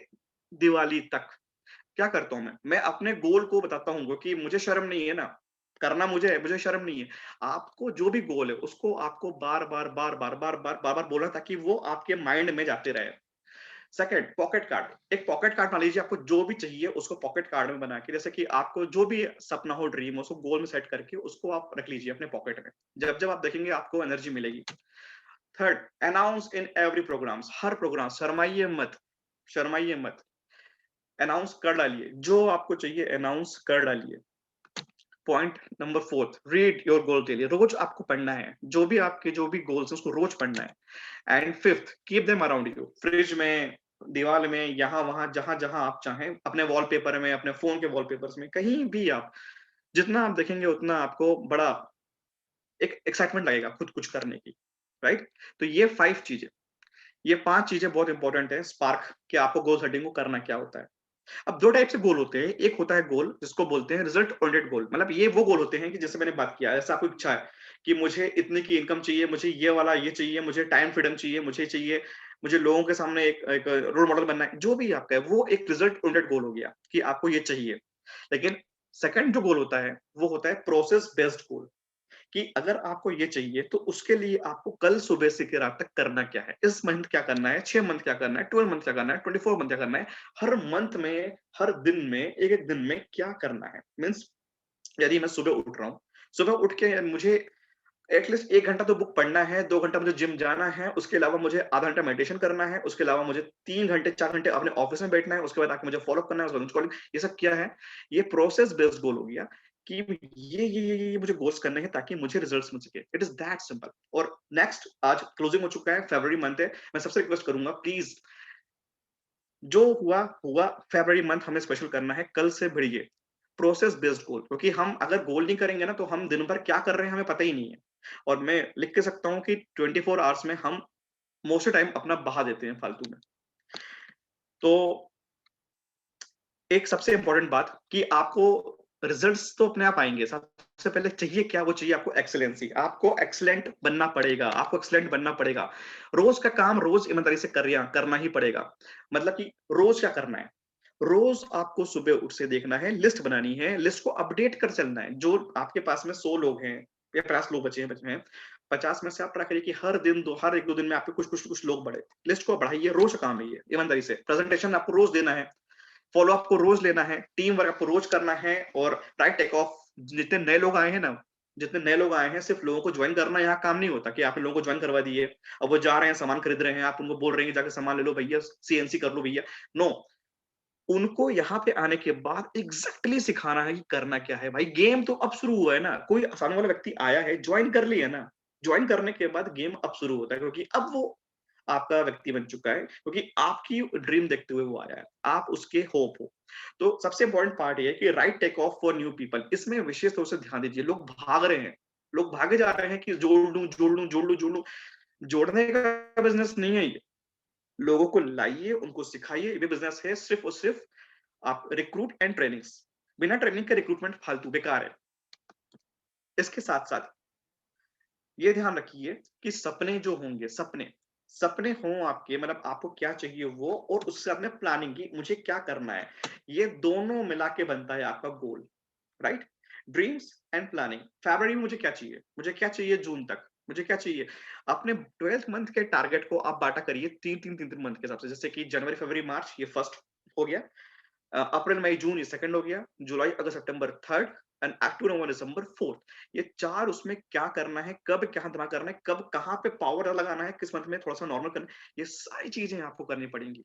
दिवाली तक। क्या करता हूं मैं अपने गोल को बताता हूँ कि मुझे शर्म नहीं है ना, करना मुझे शर्म नहीं है। आपको जो भी गोल है उसको आपको बार बार बोलना, ताकि वो आपके माइंड में जाते रहे। सेकंड, पॉकेट कार्ड, एक पॉकेट कार्ड मान लीजिए, आपको जो भी चाहिए उसको पॉकेट कार्ड में बना के, जैसे कि आपको जो भी सपना हो, ड्रीम हो, उसको गोल में सेट करके उसको आप रख लीजिए अपने पॉकेट में। जब जब आप देखेंगे आपको एनर्जी मिलेगी। Third, announce in every program, हर प्रोग्राम, शर्माइए मत, अनाउंस कर डालिए, जो आपको चाहिए अनाउंस कर डालिए। Point number fourth, read your goal daily, रोज आपको पढ़ना है, जो भी गोल्स है उसको रोज पढ़ना है। And fifth, keep them around you, fridge में, दीवार में, यहाँ वहां, जहां जहां आप चाहें, अपने वॉलपेपर में, अपने फोन के वॉलपेपर्स में, कहीं भी आप जितना आप देखेंगे उतना आपको बड़ा एक एक्साइटमेंट लगेगा खुद कुछ करने की, राइट। तो ये 5 चीजें बहुत इंपॉर्टेंट है स्पार्क, कि आपको गोल सेटिंग को करना क्या होता है। अब 2 टाइप से गोल होते हैं, एक होता है गोल जिसको बोलते हैं रिजल्ट ओरिएंटेड गोल, मतलब ये वो गोल होते हैं कि जैसे मैंने बात किया, जैसे आपको इच्छा है कि मुझे इतनी की इनकम चाहिए, मुझे ये वाला ये चाहिए, मुझे टाइम फ्रीडम चाहिए, मुझे चाहिए मुझे लोगों के सामने एक रोल मॉडल बनना है, जो भी आपका है, वो एक रिजल्ट ओरिएंटेड गोल हो गया कि आपको ये चाहिए। लेकिन सेकंड जो गोल होता है, वो होता है प्रोसेस बेस्ड गोल, कि अगर आपको ये चाहिए तो उसके लिए आपको कल सुबह से लेकर रात तक करना क्या है, इस मंथ क्या करना है, 6 मंथ क्या करना है, 12 मंथ क्या करना है, 24 मंथ क्या करना है, हर मंथ में, हर दिन में, एक एक दिन में क्या करना है। मीन्स यदि मैं सुबह उठ रहा हूँ, सुबह उठ के मुझे एटलीस्ट 1 घंटा तो बुक पढ़ना है, 2 घंटा मुझे जिम जाना है, उसके अलावा मुझे आधा घंटा मेडिटेशन करना है, उसके अलावा मुझे 3 घंटे 4 घंटे अपने ऑफिस में बैठना है, उसके बाद आके मुझे फॉलो करना है, उसके बाद लंच कॉलिंग। ये सब क्या है, ये प्रोसेस बेस्ड गोल हो गया कि ये मुझे गोल्स करने हैं ताकि मुझे रिजल्ट्स मिल सके। It is that simple. और नेक्स्ट, आज क्लोजिंग हो चुका है, फरवरी मंथ है, मैं सबसे रिक्वेस्ट करूंगा प्लीज, जो हुआ हुआ, फरवरी मंथ हमें स्पेशल करना है, कल से बढ़िए प्रोसेस बेस्ड गोल, क्योंकि हम अगर गोल नहीं करेंगे ना तो हम दिन भर क्या कर रहे हैं हमें पता ही नहीं है। और मैं लिख के सकता हूँ कि 24 आवर्स में हम मोस्ट टाइम अपना बहा देते हैं फालतू में। तो एक सबसे इंपॉर्टेंट बात कि आपको रिजल्ट्स तो अपने आप आएंगे, सबसे पहले चाहिए क्या, वो चाहिए आपको एक्सेलेंसी। आपको एक्सेलेंट बनना पड़ेगा, आपको एक्सेलेंट बनना पड़ेगा। रोज का काम रोज ईमानदारी से करना ही पड़ेगा। मतलब कि रोज क्या करना है, रोज आपको सुबह उठ से देखना है, लिस्ट बनानी है, लिस्ट को अपडेट कर चलना है। जो आपके पास में 100 लोग हैं या 50 लोग बचे हैं, 50 में से आप ट्राई करिए कि हर एक दो दिन में आपके कुछ लोग बढ़े। लिस्ट को बढ़ाइए, रोज काम है ये, ईमानदारी से। प्रेजेंटेशन आपको रोज देना है, फॉलो अप को रोज लेना है, टीम वर्क आपको रोज करना है। और राइट टेक ऑफ, जितने नए लोग आए हैं ना, जितने नए लोग आए हैं, सिर्फ लोगों को ज्वाइन करना यहाँ काम नहीं होता कि आपने लोगों को ज्वाइन करवा दिए, अब वो जा रहे हैं सामान खरीद रहे हैं, आप उनको बोल रहे हैं जाकर सामान ले लो भैया, सीएनसी कर लो भैया। नो, उनको यहाँ पे आने के बाद एग्जैक्टली सिखाना है कि करना क्या है। भाई गेम तो अब शुरू हुआ है ना, कोई सामने वाला व्यक्ति आया है, ज्वाइन कर लिया ना, ज्वाइन करने के बाद गेम अब शुरू होता है, क्योंकि अब वो आपका व्यक्ति बन चुका है, क्योंकि आपकी ड्रीम देखते हुए वो आया है, आप उसके होप हो। तो सबसे इंपॉर्टेंट पार्ट ये है कि right take off for new people, इसमें विशेष तौर से ध्यान दीजिए। लोग भाग रहे हैं, लोग भागे जा रहे हैं कि जोड़ लूं। जोड़ने का बिजनेस नहीं है ये। लोगों को लाइए, उनको सिखाइए, ये बिजनेस है सिर्फ और सिर्फ आप रिक्रूट एंड ट्रेनिंग्स। बिना ट्रेनिंग के रिक्रूटमेंट फालतू बेकार है। इसके साथ साथ ये ध्यान रखिए कि सपने जो होंगे, सपने हों आपके, मतलब आपको क्या चाहिए वो, और उससे आपने प्लानिंग की मुझे क्या करना है, ये दोनों मिला के बनता है आपका goal. Right, dreams and planning. फरवरी में मुझे क्या चाहिए, मुझे क्या चाहिए जून तक, मुझे क्या चाहिए। अपने 12th मंथ के टारगेट को आप बांटा करिए तीन मंथ के हिसाब से, जैसे कि जनवरी फरवरी मार्च ये फर्स्ट हो गया, अप्रैल मई जून ये सेकंड हो गया, जुलाई अगस्त सितंबर थर्ड, एंड अक्टूबर नवंबर दिसंबर फोर्थ। ये चार, उसमें क्या करना है, कब क्या जमा करना है, कब कहाँ पे पावर लगाना है, किस मंथ में थोड़ा सा नॉर्मल करना है, ये सारी चीजें आपको करनी पड़ेंगी।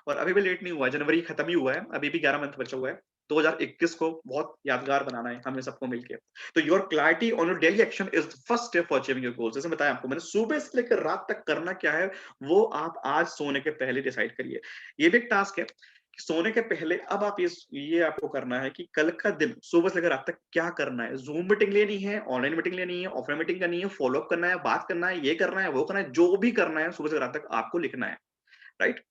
और अभी भी लेट नहीं हुआ है, जनवरी खत्म ही हुआ है, अभी भी 11 मंथ बचा हुआ है। 2021 को बहुत यादगार बनाना है हमें सबको मिलकर। तो your clarity on your daily action is the first step for achieving your goals. जैसे बताया आपको मैंने, सुबह से लेकर रात तक करना क्या है, वो आप आज सोने के पहले डिसाइड करिए। ये भी एक टास्क है कि सोने के पहले अब आप ये आपको करना है कि कल का दिन सुबह से लेकर रात तक क्या करना है। जूम मीटिंग लेनी है, ऑनलाइन मीटिंग लेनी है, ऑफलाइन मीटिंग करनी है, फॉलो अप करना है, बात करना है, ये करना है, वो करना है, जो भी करना है सुबह से रात तक आपको लिखना है। राइट,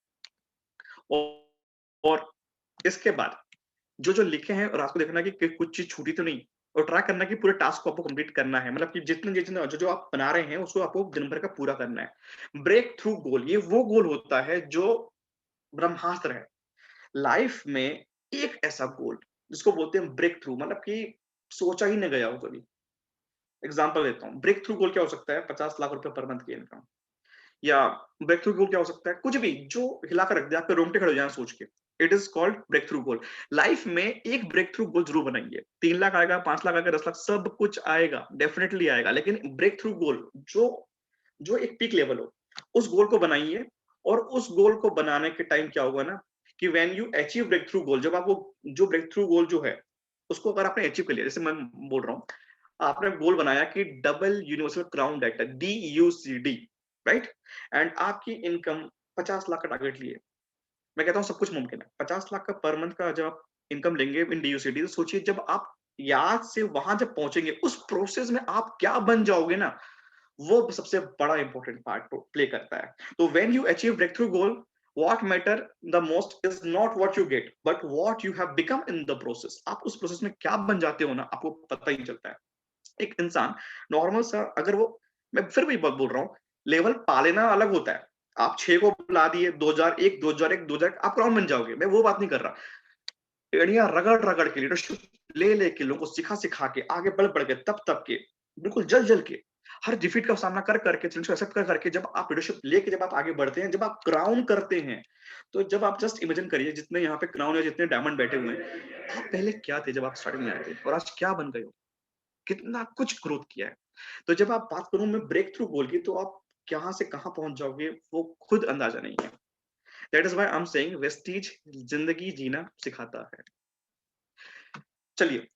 और इसके बाद जो जो लिखे हैं, और आपको देखना है कि कुछ चीज छूटी तो नहीं, और ट्राई करना है कि पूरे टास्क को आपको कंप्लीट करना है। मतलब कि जितने जितने जो जो आप बना रहे हैं उसको आपको दिन भर का पूरा करना है। ब्रेक थ्रू गोल, ये वो गोल होता है जो ब्रह्मास्त्र है लाइफ में। एक ऐसा गोल जिसको बोलते हैं ब्रेक थ्रू, मतलब कि सोचा ही नहीं गया हो कभी। एग्जाम्पल देता हूँ, ब्रेक थ्रू गोल क्या हो सकता है, 50 लाख रुपए पर मंथ की इनकम। या ब्रेक थ्रू गोल क्या हो सकता है, कुछ भी जो हिलाकर रख दे, आपके रोंगटे खड़े हो जाए सोच के। It is called breakthrough goal. Life में एक ब्रेक थ्रू गोल जरूर बनाइए। 3 लाख आएगा, 5 लाख आएगा, 10 लाख, सब कुछ आएगा, डेफिनेटली आएगा, लेकिन ब्रेक थ्रू गोल जो जो एक पीक लेवल हो, उस गोल को बनाइए। और उस गोल को बनाने के टाइम क्या होगा ना, कि when you achieve breakthrough goal, जब आप वो जो ब्रेक थ्रू गोल जो है उसको अगर आपने अचीव कर लिया, जैसे मैं बोल रहा हूँ, आपने गोल बनाया कि double universal crown date, DUCD, right, and आपकी इनकम 50 लाख का टारगेट लिए। मैं कहता हूँ सब कुछ मुमकिन है। 50 लाख का पर मंथ का जब आप इनकम लेंगे इन DUCD, तो सोचिए जब आप याद से वहां जब पहुंचेंगे, उस प्रोसेस में आप क्या बन जाओगे ना, वो सबसे बड़ा इंपॉर्टेंट पार्ट प्ले करता है। तो when you achieve breakthrough goal, what matter the most is not what you get but what you have become in the process। आप उस प्रोसेस में क्या बन जाते हो ना, आपको पता ही नहीं चलता है। एक इंसान नॉर्मल सा, अगर वो, मैं फिर भी बात बोल रहा हूँ, लेवल पा लेना अलग होता है, आप 6 को बुला दिए, 2001 2001 2001 आप क्राउन बन जाओगे, मैं वो बात नहीं कर रहा। एड़ियां रगड़ रगड़ के, लीडरशिप ले लेके, लोगों को सिखा सिखा के, आगे बढ़ बढ़ के, तब तब के, बिल्कुल जल जल के, हर डिफीट का सामना कर करके, चैलेंज को एक्सेप्ट कर करके, जब आप लीडरशिप लेके जब आप आगे बढ़ते हैं, जब आप क्राउन करते हैं, तो जब आप जस्ट इमेजिन करिए जितने यहाँ पे क्राउन है, जितने डायमंड बैठे हुए हैं, आप पहले क्या थे जब आप स्टार्टिंग में आए थे और आज क्या बन गए हो, कितना कुछ ग्रोथ किया है। तो जब आप बात करूं मैं ब्रेक थ्रू गोल की, तो आप कहां से कहां पहुंच जाओगे वो खुद अंदाजा नहीं है। That is why I am saying Vestige जिंदगी जीना सिखाता है। चलिए,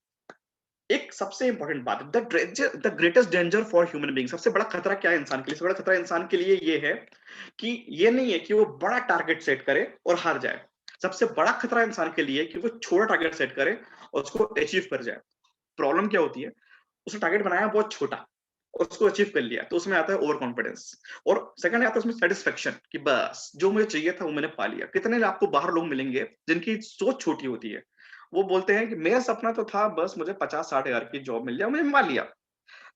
एक सबसे इंपॉर्टेंट बात, the greatest danger for human being, सबसे बड़ा खतरा क्या है इंसान के लिए? सबसे बड़ा खतरा इंसान के लिए ये है कि ये नहीं है कि वो बड़ा टारगेट सेट करे और हार जाए। सबसे बड़ा खतरा इंसान के लिए कि वो छोटा टारगेट सेट करे और उसको अचीव कर जाए। प्रॉब्लम क्या होती है, उसने टारगेट बनाया बहुत छोटा और उसको अचीव कर लिया, तो उसमें आता है ओवर कॉन्फिडेंस, और सेकंड आता है उसमें सेटिस्फेक्शन कि बस जो मुझे चाहिए था वो मैंने पा लिया। कितने आपको बाहर लोग मिलेंगे जिनकी सोच छोटी होती है, वो बोलते हैं कि मेरा सपना तो था बस मुझे 50-60 हजार की जॉब मिल जाए, मुझे मिल लिया।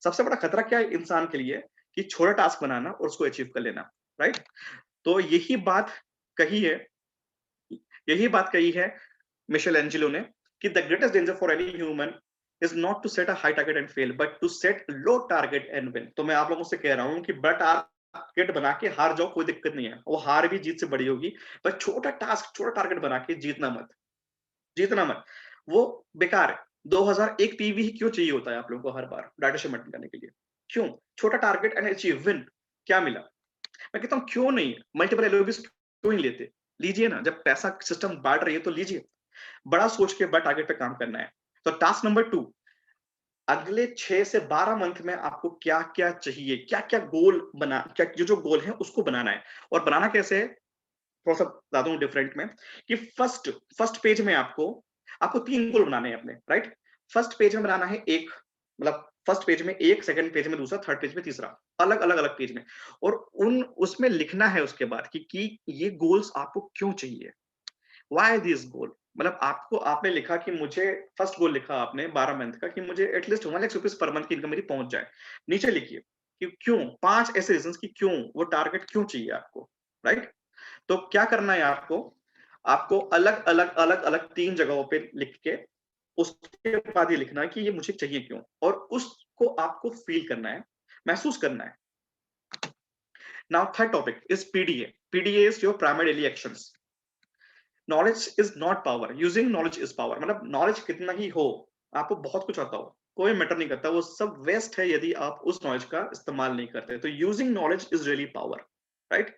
सबसे बड़ा खतरा क्या है इंसान के लिए कि छोटा टास्क बनाना और उसको अचीव कर लेना, राइट? तो कही है यही बात कही है मिशेल एंजेलो ने कि the greatest danger for any human is not to set a high target and fail, but to set low target and win. तो मैं आप लोगों से कह रहा हूं कि बड़ा टारगेट बना के हार जाओ, कोई दिक्कत नहीं है, वो हार भी जीत से बड़ी होगी, पर छोटा टारगेट बना के जीतना मत, वो बेकार है। 2001 पीवी ही क्यों चाहिए होता है आप लोगों को हर बार डाटा शीट मेंटेन करने के लिए? क्यों? छोटा टारगेट एंड अचीव विन, क्या मिला? मैं कहता हूँ क्यों नहीं, मल्टीपल एलओबीज क्यों नहीं लेते? लीजिए ना, जब पैसा सिस्टम बांट रही है तो लीजिए, बड़ा सोच के बड़ा टारगेट पे काम करना है। तो टास्क नंबर 2, अगले 6 से 12 मंथ में आपको क्या क्या चाहिए, क्या क्या गोल बना, क्या जो जो गोल है उसको बनाना है। और बनाना कैसे है, थोड़ा सा बता दूं डिफरेंट में, कि फर्स्ट पेज में आपको आपको 3 गोल बनाने हैं अपने, राइट? फर्स्ट पेज में बनाना है एक, मतलब फर्स्ट पेज में एक, सेकंड पेज में दूसरा, थर्ड पेज में तीसरा, अलग अलग अलग पेज में, और उन उसमें लिखना है उसके बाद कि ये गोल्स आपको क्यों चाहिए, व्हाई दिस गोल। मतलब आपको आपने लिखा कि मुझे, फर्स्ट गोल लिखा आपने 12 मंथ का कि मुझे at least 1 lakh rupees per month की इनकम मेरी पहुंच जाए। नीचे लिखिए कि क्यों, 5 ऐसे रीजंस कि क्यों वो टारगेट क्यों चाहिए आपको, राइट? तो क्या करना है आपको, आपको अलग अलग अलग अलग 3 जगहों पे लिख के उसके बाद ये लिखना है कि ये मुझे चाहिए क्यों, और उसको आपको फील करना है, महसूस करना है। Now third topic is PDA. PDA is your primary daily actions. Knowledge is not power, using knowledge is power. मतलब नॉलेज कितना ही हो, आपको बहुत कुछ आता हो, कोई मैटर नहीं करता, वो सब वेस्ट है यदि आप उस नॉलेज का इस्तेमाल नहीं करते। तो using knowledge is really power, right?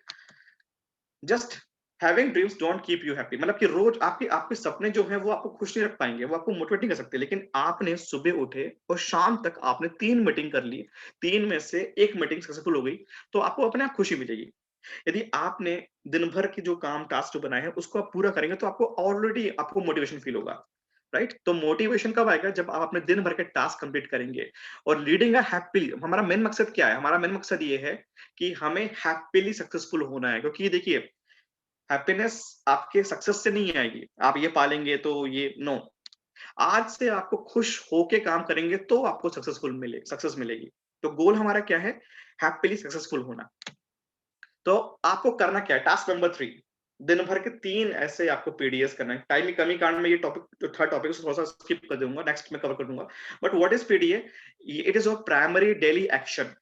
Just having dreams don't keep you happy, मतलब कि रोज आपके आपके सपने जो हैं वो आपको खुश नहीं रख पाएंगे, वो आपको मोटिवेट नहीं कर सकते, लेकिन आपने सुबह उठे और शाम तक आपने 3 मीटिंग कर ली, 3 में से 1 मीटिंग सक्सेसफुल हो गई, तो आपको अपने आप खुशी मिलेगी। यदि आपने दिन भर की जो काम टास्क जो बनाए हैं उसको आप पूरा करेंगे, तो आपको ऑलरेडी आपको मोटिवेशन फील होगा, राइट? तो मोटिवेशन कब आएगा, जब आप अपने दिन भर के टास्क कंप्लीट करेंगे। और लीडिंग अ हैप्पीली, हमारा मेन मकसद क्या है? हमारा मेन मकसद ये है कि हमें हैप्पीली सक्सेसफुल होना है, क्योंकि देखिए हैप्पीनेस आपके सक्सेस से नहीं आएगी, आप ये पालेंगे तो ये नो, आज से आपको खुश होके काम करेंगे तो आपको सक्सेस मिलेगी। तो गोल हमारा क्या है? हैप्पीली सक्सेसफुल होना। तो आपको करना क्या है? टास्क नंबर 3, दिन भर के 3 ऐसे आपको पीडीएस करना है। टाइम की कमी कारण में ये टॉपिक, जो थर्ड टॉपिक थोड़ा सा स्किप कर दूंगा, नेक्स्ट में कवर कर दूंगा। But what is PDA? It is your primary daily action.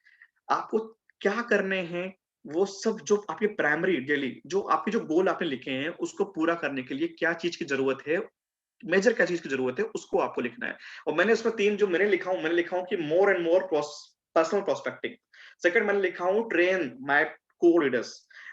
आपको क्या करने हैं, वो सब जो आपके प्राइमरी डेली, जो आपके जो गोल आपने लिखे हैं उसको पूरा करने के लिए क्या चीज की जरूरत है, मेजर क्या चीज की जरूरत है, उसको आपको लिखना है। और मैंने उसमें 3 जो मैंने लिखा हूं कि more and more personal prospecting. Second मैंने लिखा हूं ट्रेन माय को लीडर्स।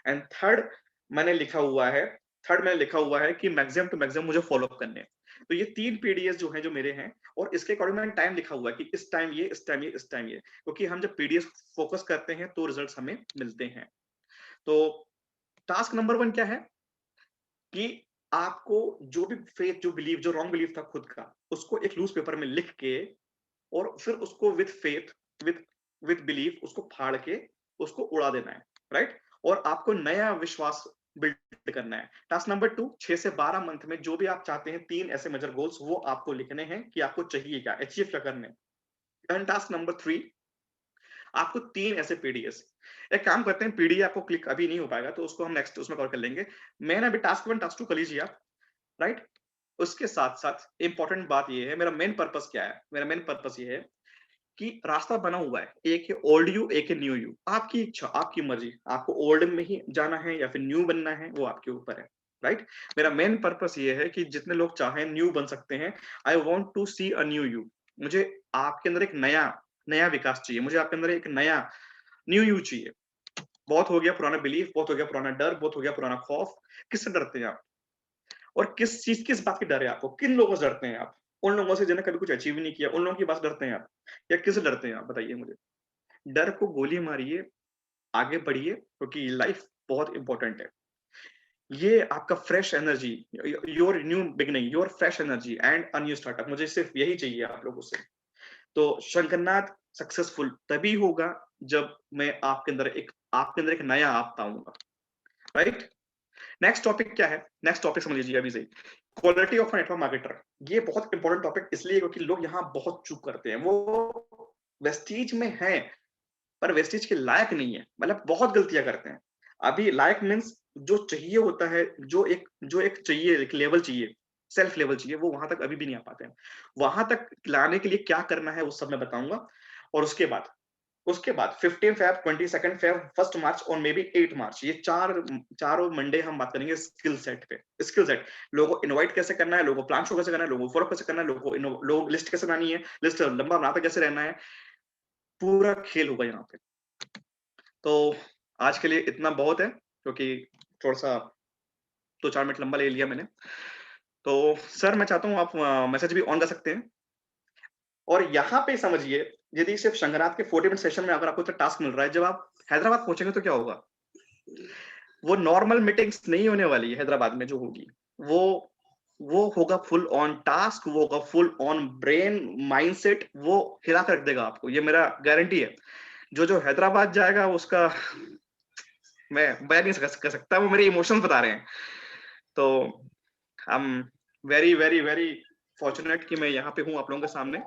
एंड थर्ड मैंने लिखा हुआ है कि मैक्सिमम टू मैक्सिमम मुझे फॉलो अप करने हैं। तो ये 3 पीडीएस जो हैं जो मेरे हैं, और इसके अकॉर्डिंग मैंने टाइम लिखा हुआ है कि इस टाइम ये, इस टाइम ये, इस टाइम ये, क्योंकि हम जब पीडीएस फोकस करते हैं तो रिजल्ट्स हमें मिलते हैं। तो टास्क नंबर 1 क्या है कि आपको जो भी फेथ, जो बिलीव, जो रॉन्ग बिलीव था खुद का, उसको एक लूज पेपर में लिख के, और फिर उसको with faith, with with belief उसको फाड़ के उसको उड़ा देना है, राइट? और आपको नया विश्वास बिल्ड करना है। टास्क नंबर 2, 6 से 12 मंथ में जो भी आप चाहते हैं, 3 ऐसे मेजर गोल्स वो आपको लिखने हैं कि आपको चाहिए क्या, अचीव क्या करने। एंड टास्क नंबर 3, आपको 3 ऐसे पीडीएस, एक काम करते हैं, पीडीए आपको क्लिक अभी नहीं हो पाएगा तो उसको हम नेक्स्ट उसमें कवर कर लेंगे। मैंने अभी टास्क 1 टास्क 2 कर लीजिए आप, राइट? उसके साथ-साथ इम्पोर्टेंट बात ये है, मेरा मेन पर्पस क्या है? मेरा मेन पर्पस ये है कि रास्ता बना हुआ है, एक है ओल्ड यू, एक है न्यू यू। आपकी इच्छा, आपकी मर्जी, आपको ओल्ड में ही जाना है या फिर न्यू बनना है, वो आपके ऊपर है, राइट? मेरा मेन पर्पस ये है कि जितने लोग चाहें न्यू बन सकते हैं। I want to see a new you. मुझे आपके अंदर एक नया नया विकास चाहिए, मुझे आपके अंदर एक नया न्यू यू चाहिए। बहुत हो गया पुराना बिलीफ, बहुत हो गया पुराना डर, बहुत हो गया पुराना खौफ। किससे डरते हैं आप? और किस बात की डर है आपको? किन लोगों से डरते हैं आप? उन लोगों से जिन्होंने कभी कुछ अचीव नहीं किया, उन लोगों की बात से डरते हैं आप? या किससे डरते हैं आप, बताइए मुझे? डर को गोली मारिए, आगे बढ़िए, क्योंकि लाइफ बहुत इंपॉर्टेंट है। ये आपका fresh energy, your new beginning, your fresh energy and a new startup, मुझे सिर्फ यही चाहिए आप लोगों से। तो शंकरनाथ सक्सेसफुल तभी होगा जब मैं आपके अंदर एक नया आप पाऊंगा, राइट? नेक्स्ट टॉपिक क्या है? नेक्स्ट टॉपिक समझ लीजिए अभी से। Quality of network marketer. ये बहुत इंपॉर्टेंट टॉपिक इसलिए क्योंकि लोग यहाँ बहुत चूक करते हैं। वो वेस्टीज में है पर वेस्टीज के लायक नहीं है, मतलब बहुत गलतियां करते हैं। अभी लायक मीन्स जो चाहिए होता है, जो एक चाहिए, एक लेवल चाहिए, सेल्फ लेवल चाहिए, वो वहां तक अभी भी नहीं आ पाते हैं। वहां तक लाने के लिए क्या करना है वो सब मैं बताऊंगा। और उसके बाद 15 फेब, 22 फेब, 1 मार्च और मे बी 8 मार्च, ये चारों मंडे हम बात करेंगे स्किल सेट पे। स्किल सेट, लोगों को इनवाइट कैसे करना है, लोगों को प्लान शो कैसे करना है, लोगों को फॉलो कैसे करना है, लोग लिस्ट कैसे बनानी है, लिस्ट लंबा बनाते कैसे रहना है, पूरा खेल होगा यहाँ पे। तो आज के लिए इतना बहुत है, क्योंकि थोड़ा सा 2-4 मिनट लंबा ले लिया मैंने। तो सर मैं चाहता हूँ आप मैसेज भी ऑन कर सकते हैं। और यहाँ पे समझिए, यदि सिर्फ शंकरनाथ के 40 मिनट सेशन में अगर आपको इतना टास्क मिल रहा है, जब आप हैदराबाद पहुंचेंगे तो क्या होगा? वो नॉर्मल मीटिंग्स नहीं होने वाली है हैदराबाद में जो होगी, वो वो होगा फुल ऑन टास्क, वो होगा फुल ऑन ब्रेन माइंडसेट, वो हिला कर रख देगा आपको, ये मेरा गारंटी है। जो जो हैदराबाद जाएगा उसका मैं बयान नहीं कर सकता, वो मेरे इमोशंस बता रहे हैं। तो I am very very very fortunate कि मैं यहाँ पे हूँ आप लोगों के सामने।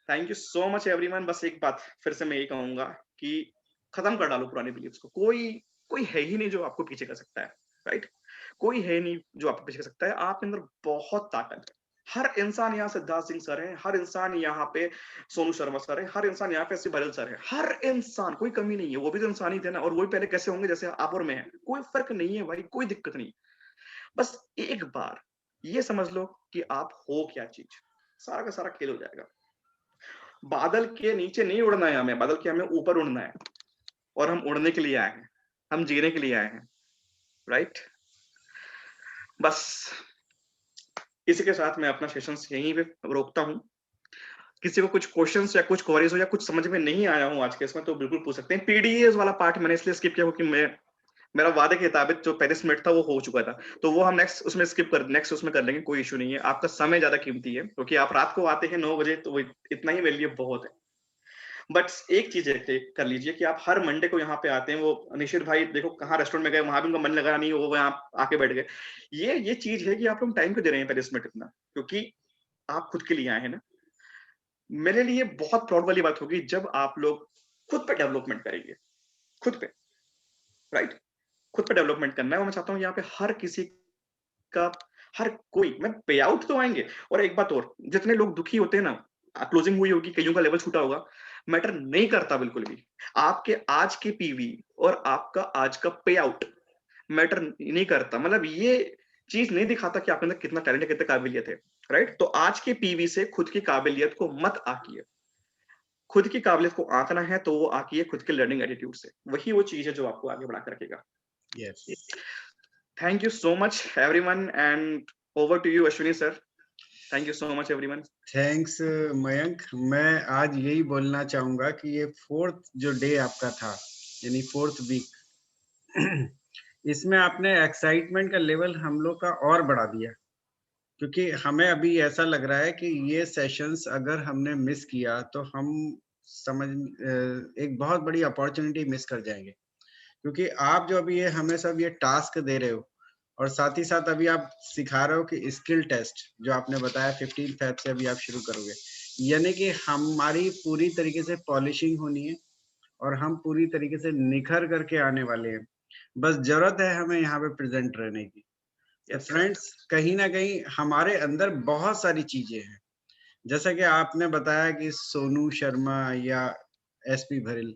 Thank you so much everyone. बस एक बात फिर से मैं यही कहूंगा कि खत्म कर डालो पुराने बिलीव्स को। कोई कोई है ही नहीं जो आपको पीछे कर सकता है, राइट? कोई है नहीं जो आपको पीछे कर सकता है। आपके अंदर बहुत ताकत है। हर इंसान यहाँ सिद्धार्थ सिंह सर है, हर इंसान यहाँ पे सोनू शर्मा सर है, हर इंसान यहाँ पे शिव बरल सर है। हर इंसान, कोई कमी नहीं है। वो भी तो इंसान ही थे ना, और वो भी पहले कैसे होंगे जैसे आप और मैं हैं। कोई फर्क नहीं है भाई, कोई दिक्कत नहीं। बस एक बार ये समझ लो कि आप हो क्या चीज, सारा का सारा खेल हो जाएगा। बादल के नीचे नहीं उड़ना है हमें, बादल के हमें ऊपर उड़ना है। और हम उड़ने के लिए आए हैं, हम जीने के लिए आए हैं, राइट? बस इसी के साथ मैं अपना सेशन यहीं पे रोकता हूँ। किसी को कुछ क्वेश्चंस या कुछ क्वेरीज हो या कुछ समझ में नहीं आया हूँ आज के इसमें, तो बिल्कुल पूछ सकते हैं। पीडीएस वाला पार्ट मैंने इसलिए स्किप किया क्योंकि मेरा वादे के मुताबिक जो 35 मिनट था वो हो चुका था, तो वो हम नेक्स्ट उसमें कर लेंगे, कोई इशू नहीं है। आपका समय ज्यादा कीमती है क्योंकि आप रात को आते हैं 9 बजे, तो वो इतना ही मेरे लिए बहुत है। बट एक चीज कर लीजिए कि आप हर मंडे को यहाँ पे आते हैं। वो निशित भाई देखो कहाँ रेस्टोरेंट में गए, वहां भी उनका मन लगा नहीं, वो यहाँ आके बैठ गए। ये चीज है कि आप लोग टाइम क्यों दे रहे हैं 35 मिनट इतना, क्योंकि आप खुद के लिए आए हैं ना। मेरे लिए बहुत प्राउड वाली बात होगी जब आप लोग खुद पे डेवलपमेंट करेंगे, खुद पे, राइट? खुद पे डेवलपमेंट करना है। और मैं चाहता हूँ यहाँ पे हर किसी का, हर कोई, मैं पे आउट तो आएंगे। और एक बात और, जितने लोग दुखी होते हैं ना, क्लोजिंग हुई होगी, कईयों का लेवल छूटा होगा, मैटर नहीं करता बिल्कुल भी। आपके आज के पीवी और आपका आज का पे आउट मैटर नहीं करता। मतलब ये चीज नहीं दिखाता कि आपके अंदर कितना टैलेंट है, कितनी काबिलियत है, राइट? तो आज के पीवी से खुद की काबिलियत को मत आंकिए। खुद की काबिलियत को आंकना है तो वो आंकिए खुद के लर्निंग एटीट्यूड से। वही वो चीज है जो आपको आगे बढ़ा कर रखेगा। Yes, thank you so much everyone and over to you Ashwini sir. Thank you so much everyone. Thanks Mayank. मैं आज यही बोलना चाहूंगा कि ये 4th जो डे आपका था, यानी 4th वीक, इसमें आपने एक्साइटमेंट का लेवल हम लोग का और बढ़ा दिया। क्योंकि हमें अभी ऐसा लग रहा है कि ये सेशंस अगर हमने मिस किया तो हम एक बहुत बड़ी अपॉर्चुनिटी मिस कर जाएंगे। क्योंकि आप जो अभी ये हमें सब ये टास्क दे रहे हो, और साथ ही साथ अभी आप सिखा रहे हो कि स्किल टेस्ट जो आपने बताया 15 फेब से अभी आप शुरू करोगे, यानी कि हमारी पूरी तरीके से पॉलिशिंग होनी है। और हम पूरी तरीके से निखर करके आने वाले हैं। बस ज़रूरत है हमें यहाँ पे प्रेज़ेंट रहने की। फ्रेंड्स, कहीं न कहीं हमारे अंदर बहुत सारी चीज़ें हैं। जैसा कि आपने बताया कि सोनू शर्मा या एसपी भरिल,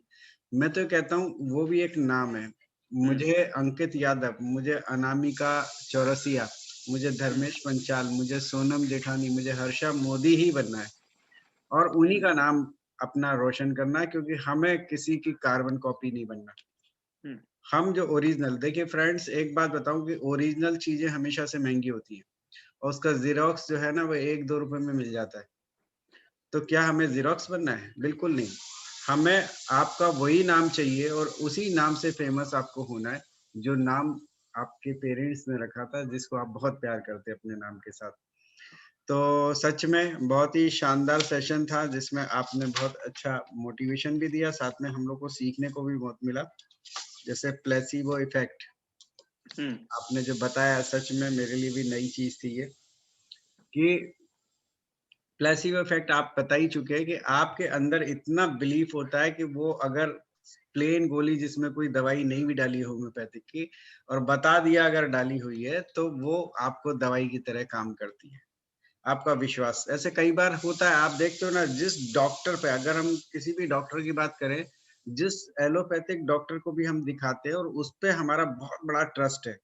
मैं तो कहता हूँ वो भी एक नाम है। मुझे अंकित यादव, मुझे अनामिका चौरसिया, मुझे धर्मेश पंचाल, मुझे सोनम जेठानी, मुझे हर्षा मोदी ही बनना है और उन्हीं का नाम अपना रोशन करना है, क्योंकि हमें किसी की कार्बन कॉपी नहीं बनना। हम जो ओरिजिनल, देखिए फ्रेंड्स, एक बात बताऊँ कि ओरिजिनल चीज़ें हमेशा से महँगी होती हैं और उसका ज़ेरॉक्स जो है ना वो 1-2 रुपए में मिल जाता है। तो क्या हमें ज़ेरॉक्स बनना है? बिल्कुल नहीं। हमें आपका वही नाम चाहिए और उसी नाम से फ़ेमस आपको होना है, जो नाम आपके पेरेंट्स ने रखा था, जिसको आप बहुत प्यार करते हैं अपने नाम के साथ। तो सच में बहुत ही शानदार सेशन था, जिसमें आपने बहुत अच्छा मोटिवेशन भी दिया, साथ में हम लोग को सीखने को भी बहुत मिला। जैसे प्लेसिबो इफ़ेक्ट आपने जो बताया, सच में मेरे लिए भी नई चीज़ थी ये, कि प्लेसिबो इफ़ेक्ट आप बता ही चुके हैं कि आपके अंदर इतना बिलीफ होता है कि वो अगर प्लेन गोली जिसमें कोई दवाई नहीं भी डाली हो होम्योपैथिक की और बता दिया अगर डाली हुई है, तो वो आपको दवाई की तरह काम करती है। आपका विश्वास, ऐसे कई बार होता है, आप देखते हो ना, जिस डॉक्टर पे, अगर हम किसी भी डॉक्टर की बात करें, जिस एलोपैथिक डॉक्टर को भी हम दिखाते हैं और उस पे हमारा बहुत बड़ा ट्रस्ट है,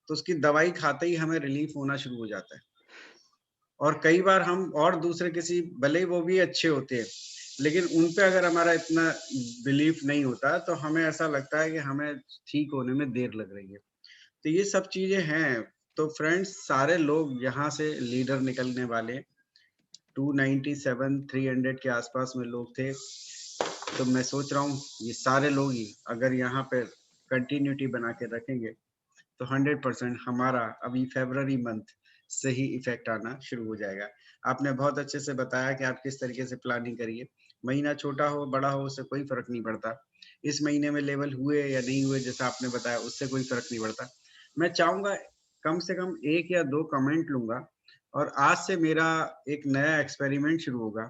तो उसकी दवाई खाते ही हमें रिलीफ होना शुरू हो जाता है। और कई बार हम और दूसरे किसी, भले ही वो भी अच्छे होते हैं, लेकिन उन पे अगर हमारा इतना बिलीफ नहीं होता, तो हमें ऐसा लगता है कि हमें ठीक होने में देर लग रही है। तो ये सब चीज़ें हैं। तो फ्रेंड्स, सारे लोग यहाँ से लीडर निकलने वाले हैं। 297, 300 के आसपास में लोग थे। तो मैं सोच रहा हूँ ये सारे लोग ही अगर यहाँ पे कंटिन्यूटी बना के रखेंगे, तो 100% हमारा अभी फरवरी मंथ से ही इफेक्ट आना शुरू हो जाएगा। आपने बहुत अच्छे से बताया कि आप किस तरीके से प्लानिंग करिए। महीना छोटा हो, बड़ा हो, उससे कोई फ़र्क नहीं पड़ता। इस महीने में लेवल हुए या नहीं हुए, जैसा आपने बताया, उससे कोई फ़र्क नहीं पड़ता। मैं चाहूँगा कम से कम 1 या 2 कमेंट लूँगा और आज से मेरा एक नया एक्सपेरिमेंट शुरू होगा,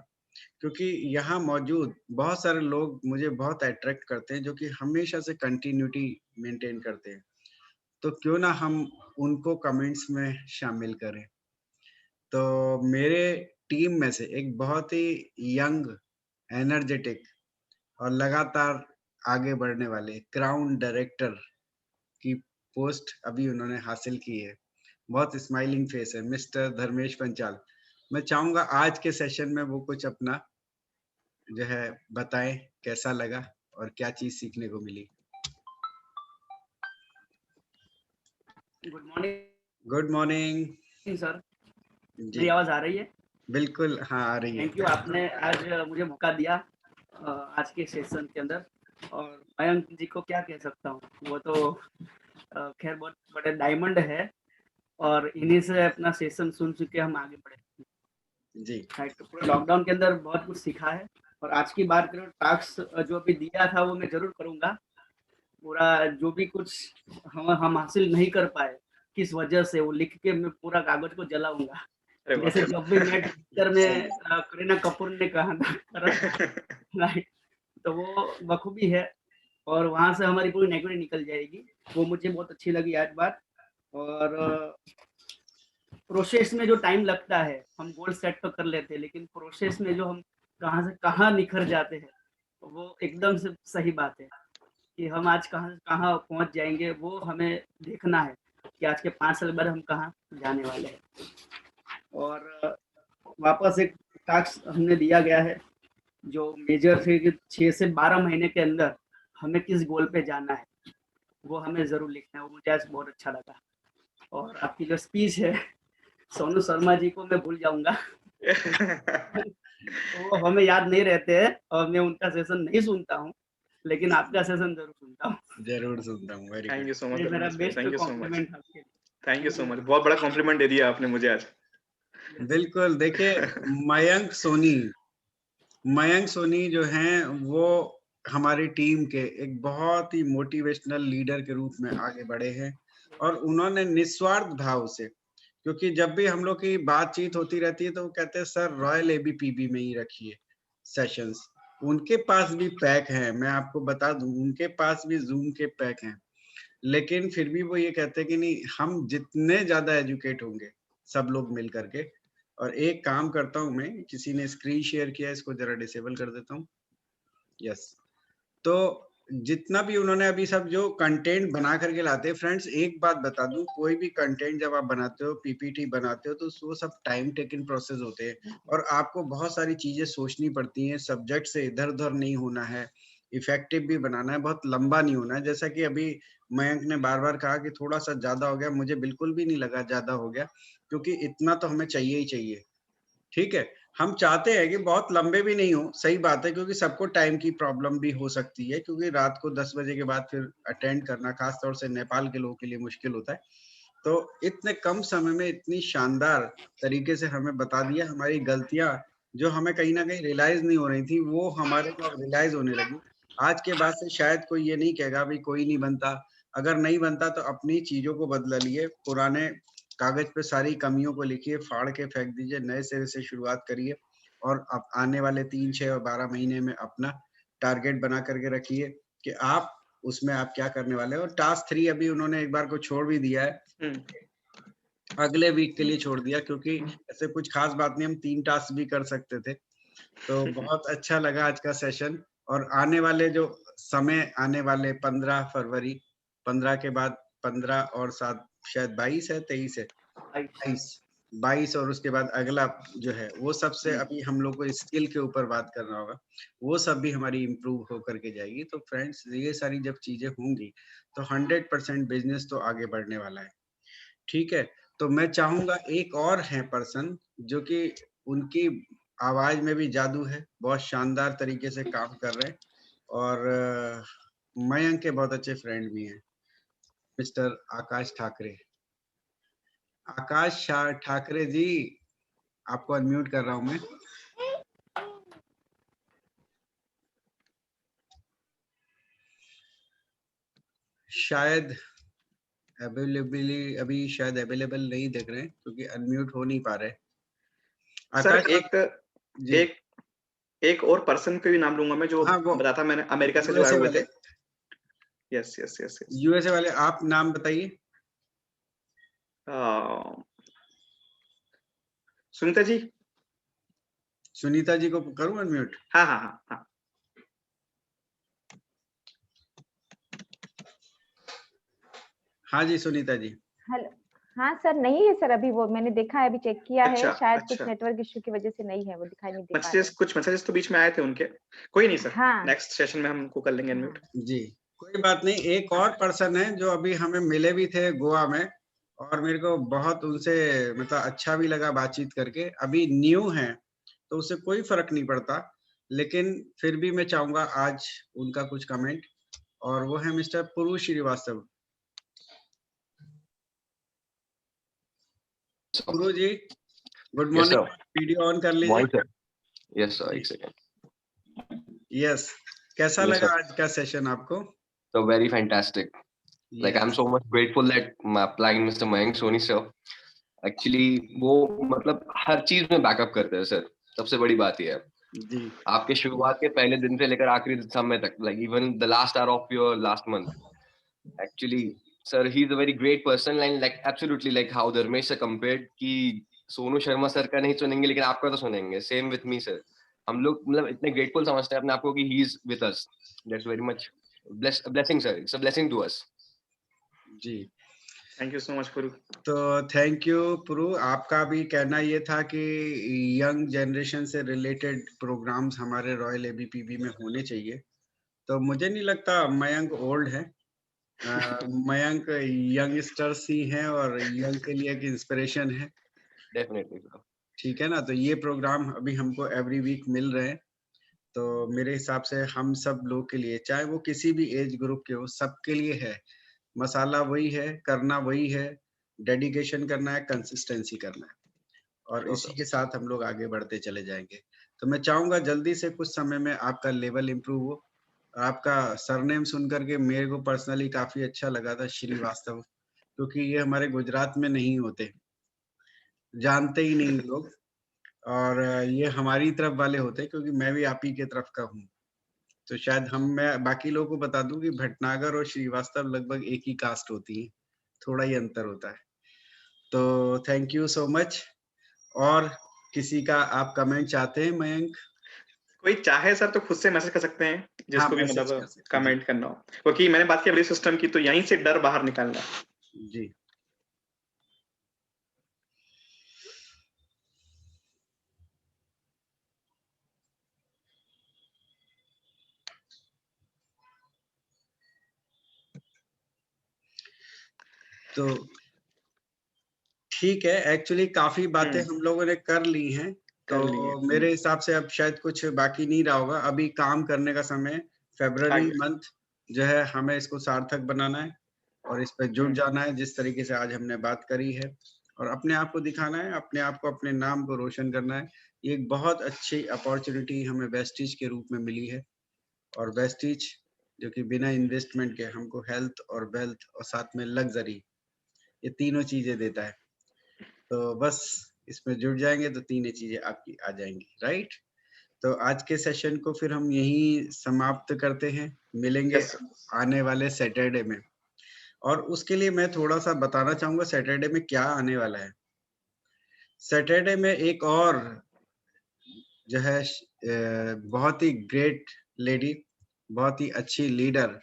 क्योंकि यहाँ मौजूद बहुत सारे लोग मुझे बहुत अट्रैक्ट करते हैं, जो कि हमेशा से कंटिन्यूटी मेंटेन करते हैं। तो क्यों ना हम उनको कमेंट्स में शामिल करें। तो मेरे टीम में से एक बहुत ही यंग, एनर्जेटिक और लगातार आगे बढ़ने वाले क्राउन डायरेक्टर की पोस्ट अभी उन्होंने हासिल की है। बहुत स्माइलिंग फेस है, मिस्टर धर्मेश पंचाल। मैं चाहूँगा आज के सेशन में वो कुछ अपना जो है बताएँ, कैसा लगा और क्या चीज़ सीखने को मिली? Good morning good morning. Sir. जी, मेरी आवाज़ आ रही है? बिल्कुल, हाँ, आ रही है। थैंक यू, आपने आज मुझे मौका दिया आज के सेशन के अंदर। और मयंक जी को क्या कह सकता हूँ, वो तो खैर बहुत बड़े डायमंड है और इन्हीं से अपना सेशन सुन चुके हम आगे बढ़े। जी। तो पूरे लॉकडाउन के अंदर बहुत कुछ सीखा है और आज की बात करें, टास्क जो अभी दिया था वो मैं ज़रूर करूँगा। पूरा जो भी कुछ हम हासिल नहीं कर पाए, किस वजह से, वो लिख के मैं पूरा कागज़ को जलाऊँगा। जैसे जब भी मैं पिक्चर सही में है। करीना कपूर ने कहा था राइट, तो वो बखूबी है और वहाँ से हमारी पूरी नेगेटिव निकल जाएगी। वो मुझे बहुत अच्छी लगी आज बात। और प्रोसेस में जो टाइम लगता है, हम गोल सेट तो कर लेते हैं, लेकिन प्रोसेस में जो हम कहाँ से कहाँ निखर जाते हैं, वो एकदम से सही बात है कि हम आज कहाँ से कहाँ पहुँच जाएँगे, वो हमें देखना है कि आज के 5 साल बाद हम कहाँ जाने वाले हैं। और वापस एक टास्क हमने दिया गया है, जो मेजर थे कि 6 से 12 महीने के अंदर हमें किस गोल पे जाना है, वो हमें ज़रूर लिखना है। वो मुझे आज बहुत अच्छा लगा। और आपकी जो स्पीच है, सोनू शर्मा जी को मैं भूल जाऊँगा। वो हमें याद नहीं रहते हैं और मैं उनका सेशन नहीं सुनता हूँ, लेकिन आपका सेशन ज़रूर सुनता हूँ। ज़रूर सुनता हूँ, very thank good. You so much ये मेरा धर्मेश भाई, best thank you so much. Compliment आपके लिए। Thank you thank so you. Much, बहुत बड़ा कॉम्प्लीमेंट दे दिया आपने मुझे आज। बिल्कुल, देखिए मयंक सोनी जो हैं, वो हमारी टीम के एक बहुत ही मोटिवेशनल लीडर के रूप में आगे बढ़े हैं और उन्होंने निस्वार्थ भाव से, क्योंकि जब भी हम लोग की बातचीत होती रहती है, तो वो कहते हैं, "सर, रॉयल एबीपीबी में ही रखिए सेशंस।" उनके पास भी पैक है, मैं आपको बता दूं, उनके पास भी जूम के पैक हैं, लेकिन फिर भी वो ये कहते हैं कि नहीं, हम जितने ज्यादा एजुकेट होंगे सब लोग मिल करके। और एक काम करता हूं मैं, किसी ने स्क्रीन शेयर किया, इसको जरा डिसेबल कर देता हूँ। यस, तो जितना भी उन्होंने अभी सब जो कंटेंट बना करके लाते हैं, फ्रेंड्स एक बात बता दूं, कोई भी कंटेंट जब आप बनाते हो, पीपीटी बनाते हो, तो वो सब टाइम टेकिंग प्रोसेस होते हैं और आपको बहुत सारी चीजें सोचनी पड़ती हैं, सब्जेक्ट से इधर उधर नहीं होना है, इफेक्टिव भी बनाना है, बहुत लंबा नहीं होना है। जैसा कि अभी मयंक ने बार बार कहा कि थोड़ा सा ज्यादा हो गया, मुझे बिल्कुल भी नहीं लगा ज्यादा हो गया, क्योंकि इतना तो हमें चाहिए ही चाहिए। ठीक है, हम चाहते हैं कि बहुत लंबे भी नहीं हो, सही बात है, क्योंकि सबको टाइम की प्रॉब्लम भी हो सकती है, क्योंकि रात को 10 बजे के बाद फिर अटेंड करना खास तौर से नेपाल के लोगों के लिए मुश्किल होता है। तो इतने कम समय में इतनी शानदार तरीके से हमें बता दिया, हमारी गलतियां जो हमें कहीं ना कहीं रियलाइज नहीं हो रही थी, वो हमारे को अब रियलाइज होने लगी। आज के बाद से शायद कोई ये नहीं कहेगा भाई कोई नहीं बनता, अगर नहीं बनता तो अपनी चीजों को बदलिए, पुराने कागज पे सारी कमियों को लिखिए, फाड़ के फेंक दीजिए, नए सिरे से शुरुआत करिए और अब आने वाले 3, 6 और 12 महीने में अपना टारगेट बना करके रखिए कि आप उसमें आप क्या करने वाले हो। टास्क 3 अभी उन्होंने एक बार को छोड़ भी दिया है, अगले वीक के लिए छोड़ दिया, क्योंकि ऐसे कुछ खास बात नहीं, हम 3 टास्क भी कर सकते थे। तो बहुत अच्छा लगा आज का सेशन। और आने वाले जो समय आने वाले 15 फरवरी, 15 के बाद 15 और 7 शायद 22 है, 23 है, 22 और उसके बाद अगला जो है वो सबसे अभी हम लोग को स्किल के ऊपर बात करना होगा, वो सब भी हमारी इम्प्रूव होकर के जाएगी। तो फ्रेंड्स ये सारी जब चीजें होंगी तो 100% बिजनेस तो आगे बढ़ने वाला है। ठीक है, तो मैं चाहूंगा एक और है पर्सन जो कि उनकी आवाज में भी जादू है, बहुत शानदार तरीके से काम कर रहे हैं और मयंक के बहुत अच्छे फ्रेंड भी हैं, मिस्टर आकाश ठाकरे। आकाश ठाकरे जी, आपको अनम्यूट कर रहा हूं मैं। शायद अभी शायद अवेलेबल नहीं दिख रहे हैं, क्योंकि अनम्यूट हो नहीं पा रहे। सर एक और पर्सन के भी नाम लूंगा मैं, जो बताता मैंने अमेरिका से जो आए हुए थे। Yes yes yes yes, USA वाले, आप नाम बताइए। सुनीता जी। सुनीता जी को करूं अनम्यूट? हाँ हाँ हाँ हाँ। हाँ जी सुनीता जी। हेलो, हाँ सर, नहीं है सर, अभी वो मैंने देखा है, अभी चेक किया है, शायद अच्छा। कुछ नेटवर्क इश्यू की वजह से नहीं है, वो दिखाई नहीं दे पा रहा है। कुछ मैसेजेस तो बीच में आए थे उनके, कोई नहीं सर, हाँ, नेक्स्ट सेशन में हम उनको कर लेंगे अनम्यूट। जी कोई बात नहीं। एक और पर्सन है जो अभी हमें मिले भी थे गोवा में, और मेरे को बहुत उनसे मतलब अच्छा भी लगा बातचीत करके। अभी न्यू है तो उससे कोई फर्क नहीं पड़ता, लेकिन फिर भी मैं चाहूंगा आज उनका कुछ कमेंट, और वो है mister Puru Shrivastava. Puru ji good morning, video on कर लीजिए। यस सर, एक सेकंड। यस, कैसा लगा आज का सेशन आपको? So very fantastic. Like I'm so much grateful that applying Mr. Mayank Soni sir. Actually वो मतलब हर चीज में बैकअप करते हैं सर, सबसे बड़ी बात ये है जी। आपके शुरुआत के पहले दिन से लेकर आखिरी समय तक, like even the last hour of your last month. Actually sir, he is a very great person and like absolutely like how Dharmesh से compared कि सोनू शर्मा सर का नहीं सुनेंगे लेकिन आपका तो सुनेंगे, same with me सर। हम लोग मतलब इतने ग्रेटफुल समझते हैं अपने आप को कि he is with us. That's very much blessing sir, it's a blessing to us. जी thank you so much Puru. तो थैंक यू पुरु। आपका भी कहना ये था कि यंग जनरेशन से रिलेटेड प्रोग्राम्स हमारे रॉयल एबीपीबी में होने चाहिए, तो मुझे नहीं लगता मयंक ओल्ड है। मयंक यंगस्टर्स ही हैं और यंग के लिए एक इंस्पिरेशन है। डेफिनेटली। ठीक है ना, तो ये प्रोग्राम अभी हमको एवरी वीक मिल रहे हैं, तो मेरे हिसाब से हम सब लोग के लिए, चाहे वो किसी भी एज ग्रुप के हो, सबके लिए है। मसाला वही है, करना वही है, डेडिकेशन करना है, कंसिस्टेंसी करना है, और इसी के साथ हम लोग आगे बढ़ते चले जाएंगे। तो मैं चाहूंगा जल्दी से कुछ समय में आपका लेवल इम्प्रूव हो। आपका सरनेम सुन करके मेरे को पर्सनली काफी अच्छा लगा था, श्रीवास्तव, क्योंकि ये हमारे गुजरात में नहीं होते, जानते ही नहीं लोग, और ये हमारी तरफ वाले होते, क्योंकि मैं भी आप ही के तरफ का हूँ। तो शायद मैं बाकी लोगों को बता दूं कि भटनागर और श्रीवास्तव लगभग एक ही कास्ट होती है, थोड़ा ही अंतर होता है। तो थैंक यू सो मच। और किसी का आप कमेंट चाहते हैं मयंक? कोई चाहे सर तो खुद से मैसेज कर सकते हैं, जिसको भी मैसेज कर मतलब सकते हैं, जी। कमेंट करना हो, क्योंकि मैंने बात की बिलीफ सिस्टम की, तो यहीं से डर बाहर निकालना। जी। तो ठीक है, एक्चुअली काफी बातें हम लोगों ने कर ली हैं, तो मेरे हिसाब से अब शायद कुछ बाकी नहीं रहा होगा। अभी काम करने का समय, फरवरी मंथ जो है, हमें इसको सार्थक बनाना है और इस पे जुड़ जाना है, जिस तरीके से आज हमने बात करी है, और अपने आप को दिखाना है, अपने आप को, अपने नाम को रोशन करना है। ये एक बहुत अच्छी अपॉर्चुनिटी हमें वेस्टीज के रूप में मिली है, और वेस्टीज जो कि बिना इन्वेस्टमेंट के हमको हेल्थ और वेल्थ और साथ में लग्जरी, ये तीनों चीजें देता है। तो बस इसमें जुड़ जाएंगे तो तीनों चीजें आपकी आ जाएंगी, राइट? तो आज के सेशन को फिर हम यहीं समाप्त करते हैं, मिलेंगे आने वाले सैटरडे में। और उसके लिए मैं थोड़ा सा बताना चाहूंगा सैटरडे में क्या आने वाला है। सैटरडे में एक और जो है बहुत ही ग्रेट लेडी, बहुत ही अच्छी लीडर,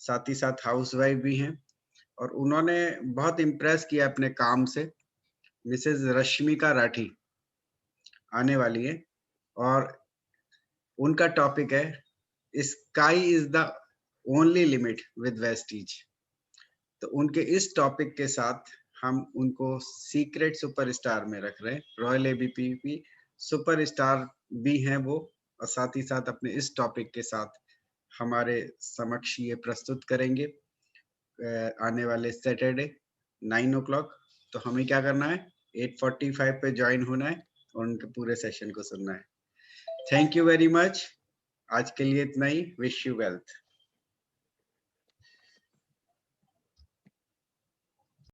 साथ ही साथ हाउसवाइफ भी हैं, और उन्होंने बहुत इम्प्रेस किया अपने काम से। मिसेज रश्मिका राठी आने वाली है, और उनका टॉपिक है sky is the only limit with Vestige. तो उनके इस टॉपिक के साथ हम उनको सीक्रेट सुपरस्टार में रख रहे हैं। रॉयल एबीपीवी सुपरस्टार भी हैं वो, और साथ ही साथ अपने इस टॉपिक के साथ हमारे समक्ष ये प्रस्तुत करेंगे आने वाले सैटरडे 9 o'clock। तो हमें क्या करना है, 8:45 पे ज्वाइन होना है और उनके पूरे सेशन को सुनना है। Thank you very much. आज के लिए इतना ही। Wish you wealth.